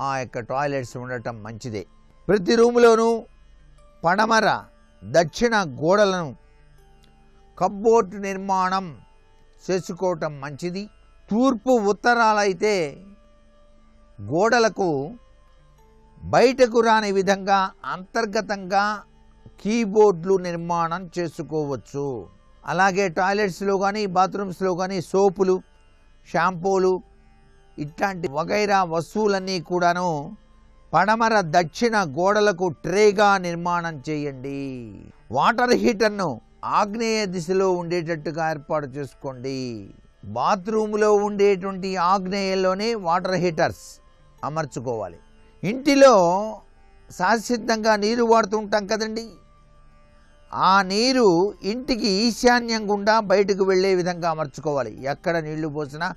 ఆ యొక్క టాయిలెట్స్ ఉండటం మంచిదే. ప్రతి రూములోనూ పడమర దక్షిణ గోడలను కప్బోర్డ్ నిర్మాణం చేసుకోవటం మంచిది. తూర్పు ఉత్తరాలైతే గోడలకు బయటకు రాని విధంగా అంతర్గతంగా కీబోర్డ్లు నిర్మాణం చేసుకోవచ్చు. అలాగే టాయిలెట్స్లో కానీ బాత్రూమ్స్లో కానీ సోపులు, షాంపూలు ఇట్లాంటి వగైరా వస్తువులన్నీ కూడాను పడమర దక్షిణ గోడలకు ట్రేగా నిర్మాణం చేయండి. వాటర్ హీటర్ను ఆగ్నేయ దిశలో ఉండేటట్టుగా ఏర్పాటు చేసుకోండి. బాత్రూంలో ఉండేటువంటి ఆగ్నేయంలోనే వాటర్ హీటర్స్ అమర్చుకోవాలి. ఇంటిలో సహసిద్ధంగా నీరు వాడుతూ ఉంటాం కదండి. ఆ నీరు ఇంటికి ఈశాన్యం గుండా బయటకు వెళ్ళే విధంగా అమర్చుకోవాలి. ఎక్కడ నీళ్లు పోసినా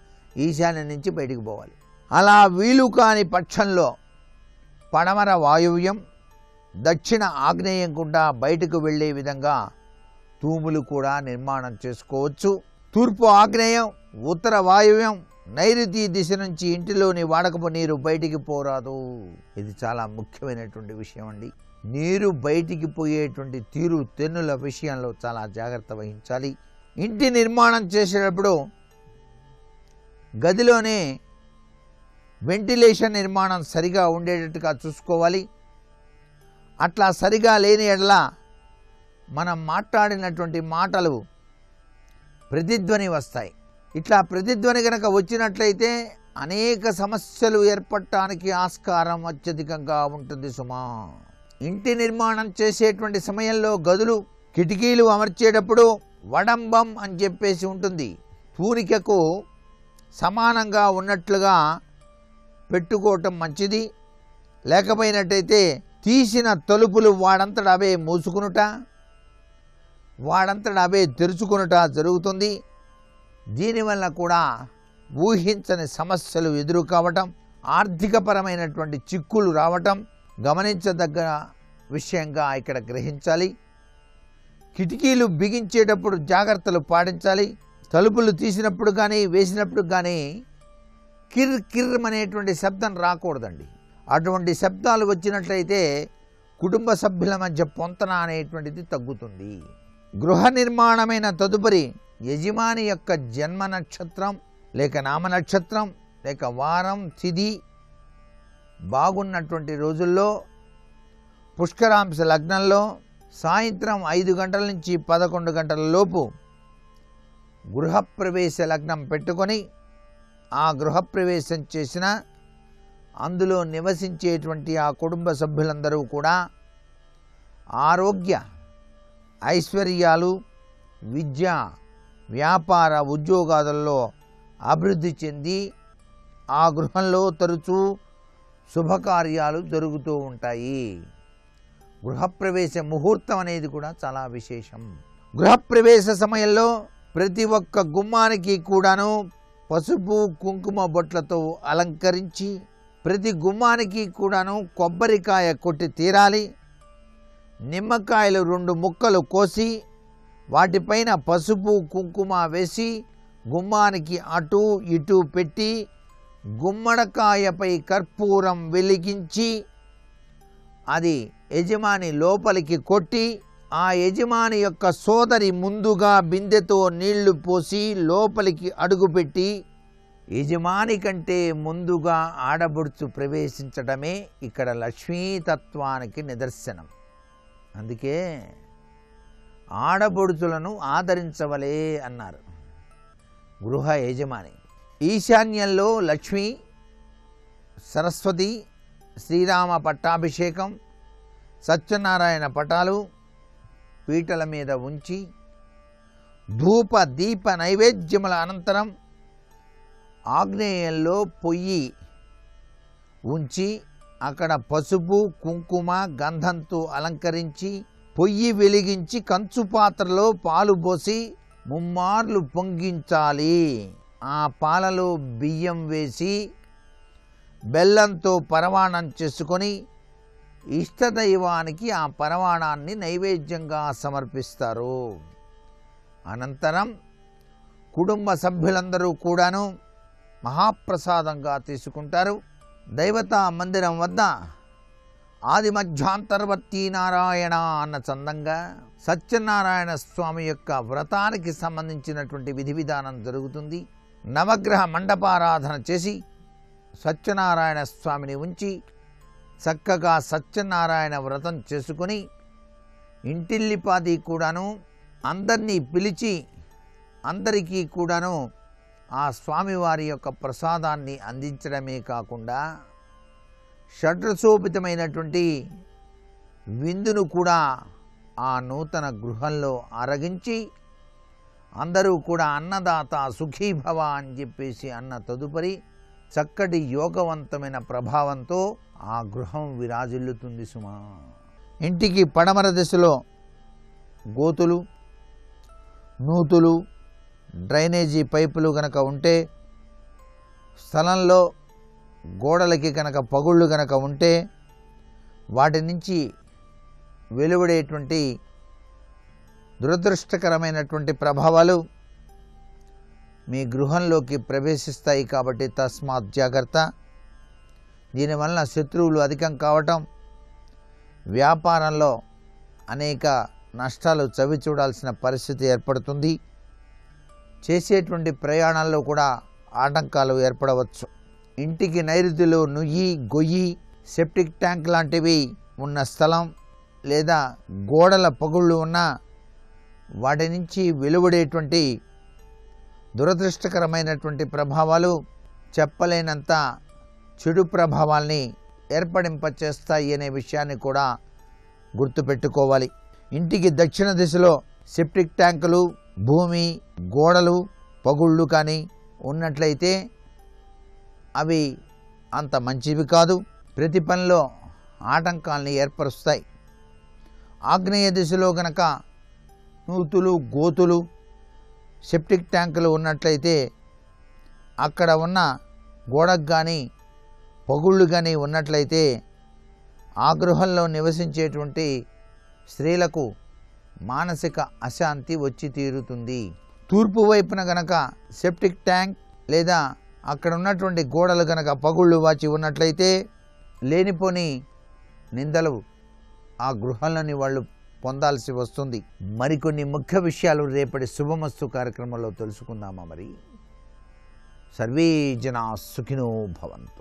ఈశాన్యం నుంచి బయటకు పోవాలి. అలా వీలు కాని పక్షంలో పడమర వాయువ్యం దక్షిణ ఆగ్నేయం గుండా బయటకు వెళ్ళే విధంగా తూములు కూడా నిర్మాణం చేసుకోవచ్చు. తూర్పు ఆగ్నేయం, ఉత్తర వాయువ్యం, నైరుతి దిశ నుంచి ఇంటిలోని వాడకపు నీరు బయటికి పోరాదు. ఇది చాలా ముఖ్యమైనటువంటి విషయం అండి. నీరు బయటికి పోయేటువంటి తీరు తెన్నుల విషయంలో చాలా జాగ్రత్త వహించాలి. ఇంటి నిర్మాణం చేసేటప్పుడు గదిలోనే వెంటిలేషన్ నిర్మాణం సరిగా ఉండేటట్టుగా చూసుకోవాలి. అట్లా సరిగా లేని ఎడల మనం మాట్లాడినటువంటి మాటలు ప్రతిధ్వని వస్తాయి. ఇట్లా ప్రతిధ్వని కనుక వచ్చినట్లయితే అనేక సమస్యలు ఏర్పడటానికి ఆస్కారం అత్యధికంగా ఉంటుంది సుమా. ఇంటి నిర్మాణం చేసేటువంటి సమయంలో గదులు కిటికీలు అమర్చేటప్పుడు వడంబం అని చెప్పేసి ఉంటుంది. తూనికకు సమానంగా ఉన్నట్లుగా పెట్టుకోవటం మంచిది. లేకపోయినట్టయితే తీసిన తలుపులు వాడంతట అవే మూసుకునుట, వాడంతటా అవే తెరుచుకొనుట జరుగుతుంది. దీనివల్ల కూడా ఊహించని సమస్యలు ఎదురు కావటం, ఆర్థికపరమైనటువంటి చిక్కులు రావటం గమనించదగ్గ విషయంగా ఇక్కడ గ్రహించాలి. కిటికీలు బిగించేటప్పుడు జాగ్రత్తలు పాటించాలి. తలుపులు తీసినప్పుడు కానీ వేసినప్పుడు కానీ కిర్ కిర్ అనేటువంటి శబ్దం రాకూడదండి. అటువంటి శబ్దాలు వచ్చినట్లయితే కుటుంబ సభ్యుల మధ్య పొంతన అనేటువంటిది తగ్గుతుంది. గృహ నిర్మాణమైన తదుపరి యజమాని యొక్క జన్మ నక్షత్రం లేక నామ నక్షత్రం లేక వారం తిథి బాగున్నటువంటి రోజుల్లో పుష్కరాంశ లగ్నంలో సాయంత్రం 5 గంటల నుంచి 11 గంటల లోపు గృహప్రవేశ లగ్నం పెట్టుకొని ఆ గృహప్రవేశం చేసిన అందులో నివసించేటువంటి ఆ కుటుంబ సభ్యులందరూ కూడా ఆరోగ్య, ఐశ్వర్యాలు, విద్య, వ్యాపార, ఉద్యోగాలలో అభివృద్ధి చెంది ఆ గృహంలో తరచూ శుభకార్యాలు జరుగుతూ ఉంటాయి. గృహప్రవేశ ముహూర్తం అనేది కూడా చాలా విశేషం. గృహప్రవేశ సమయంలో ప్రతి ఒక్క గుమ్మానికి కూడాను పసుపు కుంకుమ బొట్లతో అలంకరించి ప్రతి గుమ్మానికి కూడాను కొబ్బరికాయ కొట్టి తీరాలి. నిమ్మకాయలు 2 ముక్కలు కోసి వాటిపైన పసుపు కుంకుమ వేసి గుమ్మానికి అటు ఇటు పెట్టి గుమ్మడికాయపై కర్పూరం వెలిగించి అది యజమాని లోపలికి కొట్టి ఆ యజమాని యొక్క సోదరి ముందుగా బిందెతో నీళ్లు పోసి లోపలికి అడుగుపెట్టి యజమాని కంటే ముందుగా ఆడబడుచు ప్రవేశించడమే ఇక్కడ లక్ష్మీతత్వానికి నిదర్శనం. అందుకే ఆడబడుచులను ఆదరించవలే అన్నారు గృహ యజమాని. ఈశాన్యంలో లక్ష్మి, సరస్వతి, శ్రీరామ పట్టాభిషేకం, సత్యనారాయణ పటాలు పీటల మీద ఉంచి ధూప దీప నైవేద్యముల అనంతరం ఆగ్నేయంలో పొయ్యి ఉంచి అక్కడ పసుపు కుంకుమ గంధంతో అలంకరించి పొయ్యి వెలిగించి కంచు పాత్రలో పాలు పోసి 3 మార్లు పొంగించాలి. ఆ పాలలో బియ్యం వేసి బెల్లంతో పరవాణం చేసుకొని ఇష్టదైవానికి ఆ పరవాణాన్ని నైవేద్యంగా సమర్పిస్తారు. అనంతరం కుటుంబ సభ్యులందరూ కూడాను మహాప్రసాదంగా తీసుకుంటారు. దైవతా మందిరం వద్ద ఆది మధ్యాంతర్వర్తి నారాయణ అన్న చందంగా సత్యనారాయణ స్వామి యొక్క వ్రతానికి సంబంధించినటువంటి విధి విధానం జరుగుతుంది. నవగ్రహ మండపారాధన చేసి సత్యనారాయణ స్వామిని ఉంచి చక్కగా సత్యనారాయణ వ్రతం చేసుకొని ఇంటిల్లిపాది కూడాను అందరినీ పిలిచి అందరికీ కూడాను ఆ స్వామివారి యొక్క ప్రసాదాన్ని అందించడమే కాకుండా షడ్రసోపితమైనటువంటి విందును కూడా ఆ నూతన గృహంలో అరగించి అందరూ కూడా అన్నదాత సుఖీభవ అని చెప్పేసి అన్న తదుపరి చక్కటి యోగవంతమైన ప్రభావంతో ఆ గృహం విరాజిల్లుతుంది సుమా. ఇంటికి పడమర దిశలో గోతులు, నూతులు, డ్రైనేజీ పైపులు గనక ఉంటే, స్థలంలో గోడలకి కనుక పగుళ్ళు గనక ఉంటే వాటి నుంచి వెలువడేటువంటి దురదృష్టకరమైనటువంటి ప్రభావాలు మీ గృహంలోకి ప్రవేశిస్తాయి. కాబట్టి తస్మాత్ జాగ్రత్త. దీనివల్ల శత్రువులు అధికం కావటం, వ్యాపారంలో అనేక నష్టాలు చవి చూడాల్సిన పరిస్థితి ఏర్పడుతుంది. చేసేటువంటి ప్రయాణాల్లో కూడా ఆటంకాలు ఏర్పడవచ్చు. ఇంటికి నైరుతిలో నుయ్యి, గొయ్యి, సెప్టిక్ ట్యాంక్ లాంటివి ఉన్న స్థలం లేదా గోడల పగుళ్ళు ఉన్న వాటి నుంచి వెలువడేటువంటి దురదృష్టకరమైనటువంటి ప్రభావాలు చెప్పలేనంత చెడు ప్రభావాల్ని ఏర్పడింపచేస్తాయి అనే విషయాన్ని కూడా గుర్తుపెట్టుకోవాలి. ఇంటికి దక్షిణ దిశలో సెప్టిక్ ట్యాంకులు, భూమి, గోడలు, పగుళ్ళు కానీ ఉన్నట్లయితే అవి అంత మంచివి కాదు. ప్రతి పనిలో ఆటంకాల్ని ఏర్పరుస్తాయి. ఆగ్నేయ దిశలో గనక నూతులు, గోతులు, సెప్టిక్ ట్యాంకులు ఉన్నట్లయితే అక్కడ ఉన్న గోడకు కానీ పగుళ్ళు కానీ ఉన్నట్లయితే ఆ గృహంలో నివసించేటువంటి స్త్రీలకు మానసిక అశాంతి వచ్చి తీరుతుంది. తూర్పు వైపున గనక సెప్టిక్ ట్యాంక్ లేదా అక్కడ ఉన్నటువంటి గోడలు గనక పగుళ్ళు వాచి ఉన్నట్లయితే లేనిపోని నిందలు ఆ గృహంలోని వాళ్ళు పొందాల్సి వస్తుంది. మరికొన్ని ముఖ్య విషయాలు రేపటి శుభమస్తు కార్యక్రమంలో తెలుసుకుందామా? మరి సర్వే జనా సుఖినో భవంతు.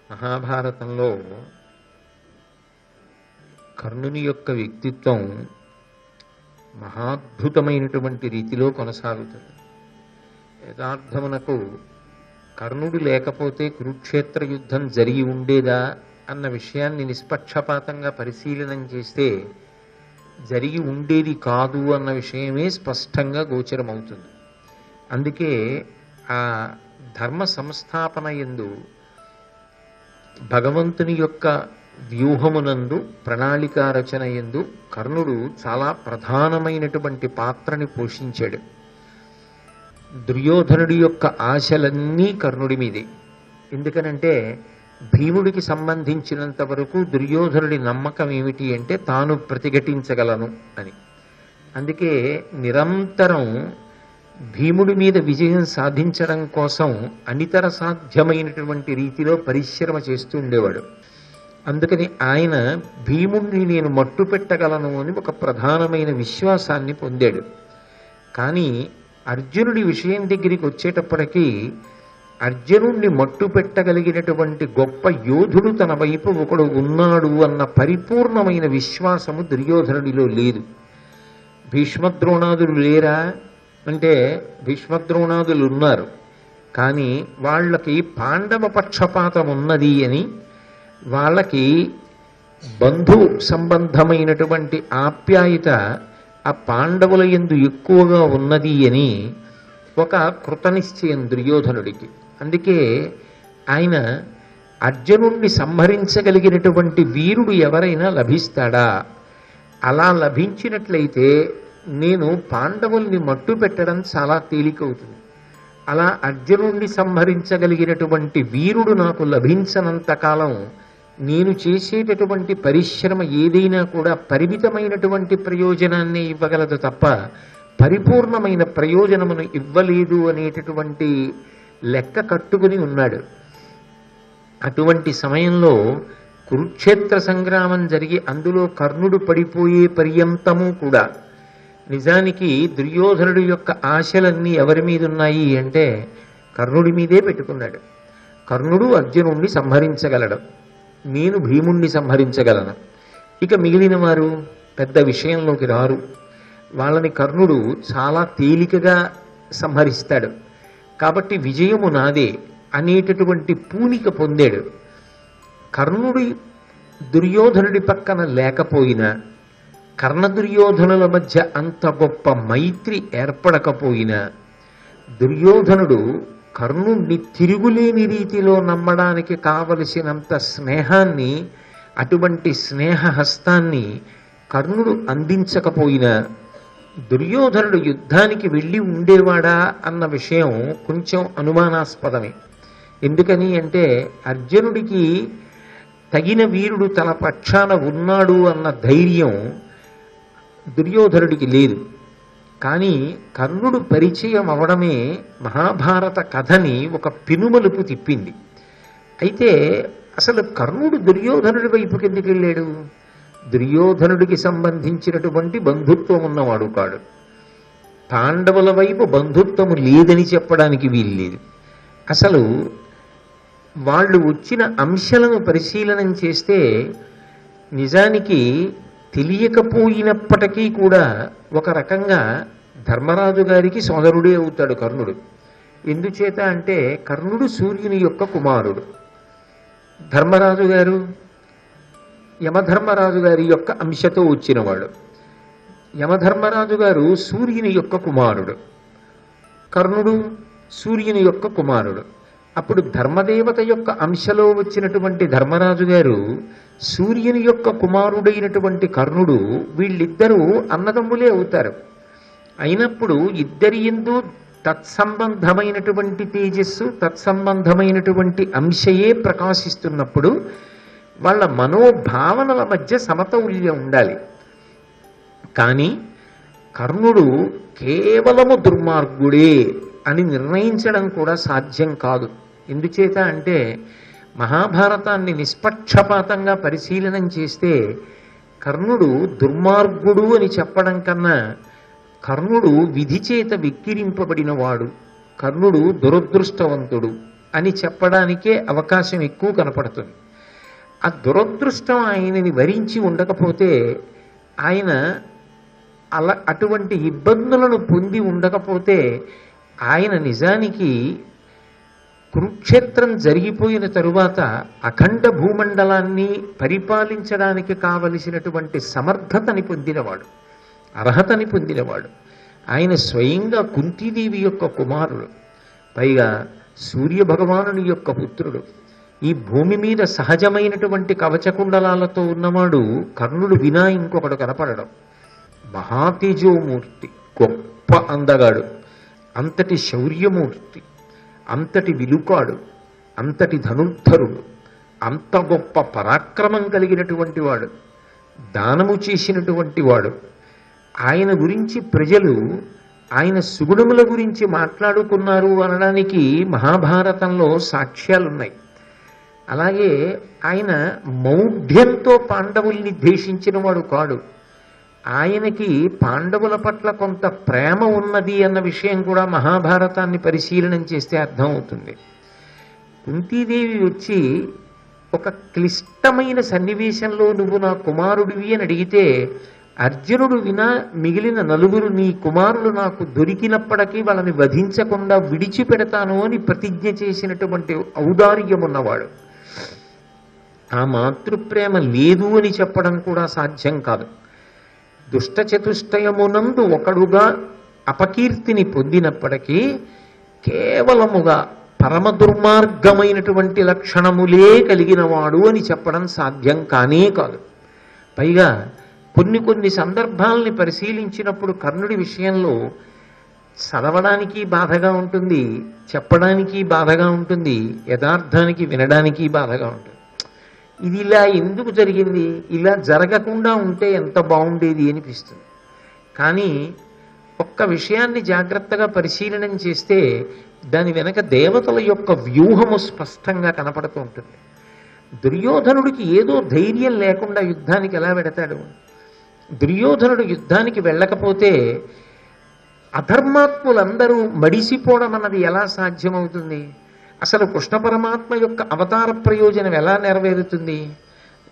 మహాభారతంలో కర్ణుని యొక్క వ్యక్తిత్వం మహాద్భుతమైనటువంటి రీతిలో కొనసాగుతుంది. యథార్థమునకు కర్ణుడు లేకపోతే కురుక్షేత్ర యుద్ధం జరిగి ఉండేదా అన్న విషయాన్ని నిష్పక్షపాతంగా పరిశీలనం చేస్తే జరిగి ఉండేది కాదు అన్న విషయమే స్పష్టంగా గోచరమవుతుంది. అందుకే ఆ ధర్మ సంస్థాపన యందు భగవంతుని యొక్క వ్యూహమునందు ప్రణాళికా రచన యందు కర్ణుడు చాలా ప్రధానమైనటువంటి పాత్రని పోషించాడు. దుర్యోధనుడి యొక్క ఆశలన్నీ కర్ణుడి మీదే. ఎందుకనంటే భీముడికి సంబంధించినంత వరకు దుర్యోధనుడి నమ్మకం ఏమిటి అంటే తాను ప్రతిఘటించగలను అని. అందుకే నిరంతరం భీముడి మీద విజయం సాధించడం కోసం అనితర సాధ్యమైనటువంటి రీతిలో పరిశ్రమ చేస్తూ ఉండేవాడు. అందుకని ఆయన భీముడిని నేను మట్టు పెట్టగలను అని ఒక ప్రధానమైన విశ్వాసాన్ని పొందాడు. కానీ అర్జునుడి విషయం దగ్గరికి వచ్చేటప్పటికీ అర్జునుడిని మట్టు పెట్టగలిగినటువంటి గొప్ప యోధుడు తన వైపు ఒకడు ఉన్నాడు అన్న పరిపూర్ణమైన విశ్వాసము దుర్యోధనుడిలో లేదు. భీష్మద్రోణాదులు లేరా అంటే భీష్మద్రోణాదులు ఉన్నారు, కానీ వాళ్ళకి పాండవ పక్షపాతం ఉన్నది అని, వాళ్ళకి బంధు సంబంధమైనటువంటి ఆప్యాయత ఆ పాండవుల యందు ఎక్కువగా ఉన్నది అని ఒక కృతనిశ్చయం దుర్యోధనుడికి. అందుకే ఆయన అర్జునుడిని సంహరించగలిగినటువంటి వీరుడు ఎవరైనా లభిస్తాడా, అలా లభించినట్లయితే నేను పాండవుల్ని మట్టు పెట్టడం చాలా తేలికవుతుంది. అలా అర్జునుడిని సంహరించగలిగినటువంటి వీరుడు నాకు లభించనంత కాలం నేను చేసేటటువంటి పరిశ్రమ ఏదైనా కూడా పరిమితమైనటువంటి ప్రయోజనాన్ని ఇవ్వగలదు తప్ప పరిపూర్ణమైన ప్రయోజనమును ఇవ్వలేదు అనేటటువంటి లెక్క కట్టుకుని ఉన్నాడు. అటువంటి సమయంలో కురుక్షేత్ర సంగ్రామం జరిగి అందులో కర్ణుడు పడిపోయే పర్యంతము కూడా నిజానికి దుర్యోధనుడి యొక్క ఆశలన్నీ ఎవరి మీద ఉన్నాయి అంటే కర్ణుడి మీదే పెట్టుకున్నాడు. కర్ణుడు అర్జునుడిని సంహరించగలడు, నేను భీముణ్ణి సంహరించగలను. ఇక మిగిలిన వారు పెద్ద విషయంలోకి రారు. వాళ్ళని కర్ణుడు చాలా తేలికగా సంహరిస్తాడు. కాబట్టి విజయము నాదే అనేటటువంటి పూనిక పొందాడు. కర్ణుడి దుర్యోధనుడి పక్కన లేకపోయినా, కర్ణ దుర్యోధనుల మధ్య అంత గొప్ప మైత్రి ఏర్పడకపోయినా, దుర్యోధనుడు కర్ణుడిని తిరుగులేని రీతిలో నమ్మడానికి కావలసినంత స్నేహాన్ని, అటువంటి స్నేహహస్తాన్ని కర్ణుడు అందించకపోయినా దుర్యోధనుడు యుద్ధానికి వెళ్ళి ఉండేవాడా అన్న విషయం కొంచెం అనుమానాస్పదమే. ఎందుకని అంటే అర్జునుడికి తగిన వీరుడు తన పక్షాన ఉన్నాడు అన్న ధైర్యం దుర్యోధనుడికి లేదు. కానీ కర్ణుడు పరిచయం అవడమే మహాభారత కథని ఒక పెనుమలుపు తిప్పింది. అయితే అసలు కర్ణుడు దుర్యోధనుడి వైపుకి ఎందుకు వెళ్ళాడు? దుర్యోధనుడికి సంబంధించినటువంటి బంధుత్వం ఉన్నవాడు కాడు. పాండవుల వైపు బంధుత్వము లేదని చెప్పడానికి వీల్లేదు. అసలు వాళ్ళు వచ్చిన అంశాలను పరిశీలనం చేస్తే నిజానికి తెలియకపోయినప్పటికీ కూడా ఒక రకంగా ధర్మరాజు గారికి సోదరుడే అవుతాడు కర్ణుడు. ఎందుచేత అంటే కర్ణుడు సూర్యుని యొక్క కుమారుడు, ధర్మరాజు గారు యమధర్మరాజు గారి యొక్క అంశతో వచ్చినవాడు. యమధర్మరాజు గారు సూర్యుని యొక్క కుమారుడు, కర్ణుడు సూర్యుని యొక్క కుమారుడు. అప్పుడు ధర్మదేవత యొక్క అంశలో వచ్చినటువంటి ధర్మరాజు గారు సూర్యుని యొక్క కుమారుడైనటువంటి కర్ణుడు, వీళ్ళిద్దరూ అన్నదమ్ములే అవుతారు. అయినప్పుడు ఇద్దరి యందు తత్సంబంధమైనటువంటి తేజస్సు, తత్సంబంధమైనటువంటి అంశయే ప్రకాశిస్తున్నప్పుడు వాళ్ళ మనోభావనల మధ్య సమతౌల్యం ఉండాలి. కానీ కర్ణుడు కేవలము దుర్మార్గుడే అని నిర్ణయించడం కూడా సాధ్యం కాదు. ఎందుచేత అంటే మహాభారతాన్ని నిష్పక్షపాతంగా పరిశీలనం చేస్తే కర్ణుడు దుర్మార్గుడు అని చెప్పడం కన్నా కర్ణుడు విధి చేత విక్కిరింపబడినవాడు, కర్ణుడు దురదృష్టవంతుడు అని చెప్పడానికే అవకాశం ఎక్కువ కనపడుతుంది. ఆ దురదృష్టం ఆయనని వరించి ఉండకపోతే, ఆయన అటువంటి ఇబ్బందులను పొంది ఉండకపోతే, ఆయన నిజానికి కురుక్షేత్రం జరిగిపోయిన తరువాత అఖండ భూమండలాన్ని పరిపాలించడానికి కావలసినటువంటి సమర్థతని పొందినవాడు, అర్హతని పొందినవాడు. ఆయన స్వయంగా కుంతీదేవి యొక్క కుమారుడు, పైగా సూర్య భగవానుని యొక్క పుత్రుడు. ఈ భూమి మీద సహజమైనటువంటి కవచకుండలాలతో ఉన్నవాడు కర్ణుడు వినా ఇంకొకడు కనపడడం. మహాతేజోమూర్తి, గొప్ప అందగాడు, అంతటి శౌర్యమూర్తి, అంతటి విలుకాడు, అంతటి ధనుర్ధరుడు, అంత గొప్ప పరాక్రమం కలిగినటువంటి వాడు, దానము చేసినటువంటి వాడు. ఆయన గురించి ప్రజలు ఆయన సుగుణముల గురించి మాట్లాడుకున్నారు అనడానికి మహాభారతంలో సాక్ష్యాలున్నాయి. అలాగే ఆయన మౌఢ్యంతో పాండవుల్ని ద్వేషించిన వాడు కాడు. ఆయనకి పాండవుల పట్ల కొంత ప్రేమ ఉన్నది అన్న విషయం కూడా మహాభారతాన్ని పరిశీలనం చేస్తే అర్థమవుతుంది. కుంతీదేవి వచ్చి ఒక క్లిష్టమైన సన్నివేశంలో నువ్వు నా కుమారుడివి అని అడిగితే, అర్జునుడు వినా మిగిలిన నలుగురు నీ కుమారులు నాకు దొరికినప్పటికీ వాళ్ళని వధించకుండా విడిచిపెడతాను అని ప్రతిజ్ఞ చేసినటువంటి ఔదార్యం ఉన్నవాడు. ఆ మాతృప్రేమ లేదు అని చెప్పడం కూడా సాధ్యం కాదు. దుష్ట చతుష్టయమునందు ఒకడుగా అపకీర్తిని పొందినప్పటికీ కేవలముగా పరమ దుర్మార్గమైనటువంటి లక్షణములే కలిగినవాడు అని చెప్పడం సాధ్యం కానే కాదు. పైగా కొన్ని సందర్భాలని పరిశీలించినప్పుడు కర్ణుడి విషయంలో చదవడానికి బాధగా ఉంటుంది, చెప్పడానికి బాధగా ఉంటుంది, యథార్థానికి వినడానికి బాధగా ఉంటుంది. ఇది ఇలా ఎందుకు జరిగింది, ఇలా జరగకుండా ఉంటే ఎంత బాగుండేది అనిపిస్తుంది. కానీ ఒక్క విషయాన్ని జాగ్రత్తగా పరిశీలనం చేస్తే దాని వెనక దేవతల యొక్క వ్యూహము స్పష్టంగా కనపడుతూ ఉంటుంది. దుర్యోధనుడికి ఏదో ధైర్యం లేకుండా యుద్ధానికి ఎలా వెడతాడు? దుర్యోధనుడు యుద్ధానికి వెళ్ళకపోతే అధర్మాత్ములందరూ మడిసిపోవడం అన్నది ఎలా సాధ్యమవుతుంది? అసలు కృష్ణ పరమాత్మ యొక్క అవతార ప్రయోజనం ఎలా నెరవేరుతుంది?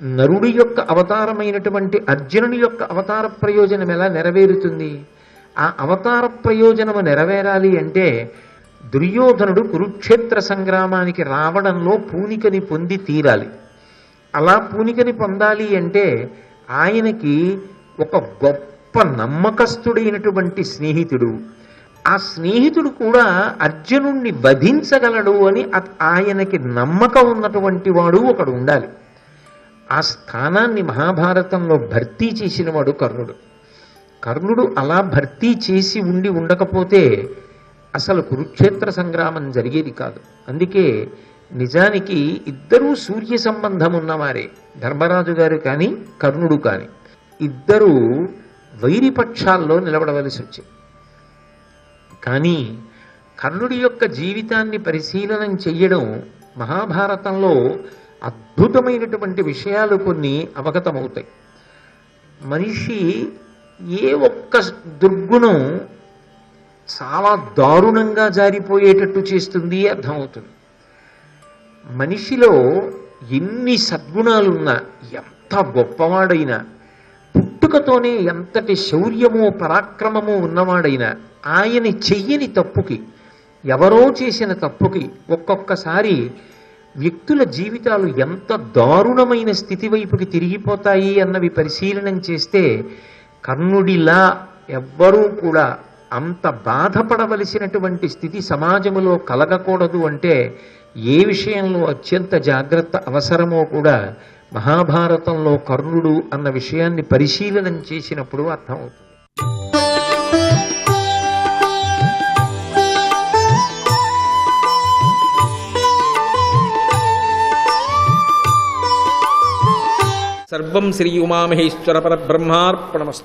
నరుడి యొక్క అవతారమైనటువంటి అర్జునుని యొక్క అవతార ప్రయోజనం ఎలా నెరవేరుతుంది? ఆ అవతార ప్రయోజనము నెరవేరాలి అంటే దుర్యోధనుడు కురుక్షేత్ర సంగ్రామానికి రావడంలో పూనికని పొంది తీరాలి. అలా పూనికని పొందాలి అంటే ఆయనకి ఒక గొప్ప నమ్మకస్తుడైనటువంటి స్నేహితుడు, ఆ స్నేహితుడు కూడా అర్జునుణ్ణి వధించగలడు అని ఆయనకి నమ్మకం ఉన్నటువంటి వాడు ఒకడు ఉండాలి. ఆ స్థానాన్ని మహాభారతంలో భర్తీ చేసినవాడు కర్ణుడు. కర్ణుడు అలా భర్తీ చేసి ఉండకపోతే అసలు కురుక్షేత్ర సంగ్రామం జరిగేది కాదు. అందుకే నిజానికి ఇద్దరూ సూర్య సంబంధం ఉన్నవారే, ధర్మరాజు గారు కానీ కర్ణుడు కానీ. ఇద్దరూ వైరిపక్షాల్లో నిలబడవలసి వచ్చింది. కానీ కర్ణుడి యొక్క జీవితాన్ని పరిశీలనం చెయ్యడం మహాభారతంలో అద్భుతమైనటువంటి విషయాలు కొన్ని అవగతమవుతాయి. మనిషి ఏ ఒక్క దుర్గుణం చాలా దారుణంగా జారిపోయేటట్టు చేస్తుంది అర్థమవుతుంది. మనిషిలో ఎన్ని సద్గుణాలున్నా, ఎంత గొప్పవాడైనా, పుట్టుకతోనే ఎంతటి శౌర్యమో పరాక్రమమో ఉన్నవాడైనా, ఆయన చెయ్యని తప్పుకి, ఎవరో చేసిన తప్పుకి ఒక్కొక్కసారి వ్యక్తుల జీవితాలు ఎంత దారుణమైన స్థితి వైపుకి తిరిగిపోతాయి అన్నవి పరిశీలనం చేస్తే కర్ణుడిలా ఎవ్వరూ కూడా అంత బాధపడవలసినటువంటి స్థితి సమాజంలో కలగకూడదు అంటే ఏ విషయంలో అత్యంత జాగ్రత్త అవసరమో కూడా మహాభారతంలో కర్ణుడు అన్న విషయాన్ని పరిశీలనం చేసినప్పుడు అర్థమవుతుంది. సర్వం శ్రీ ఉమామహేశ్వర పరబ్రహ్మార్పణమస్తు.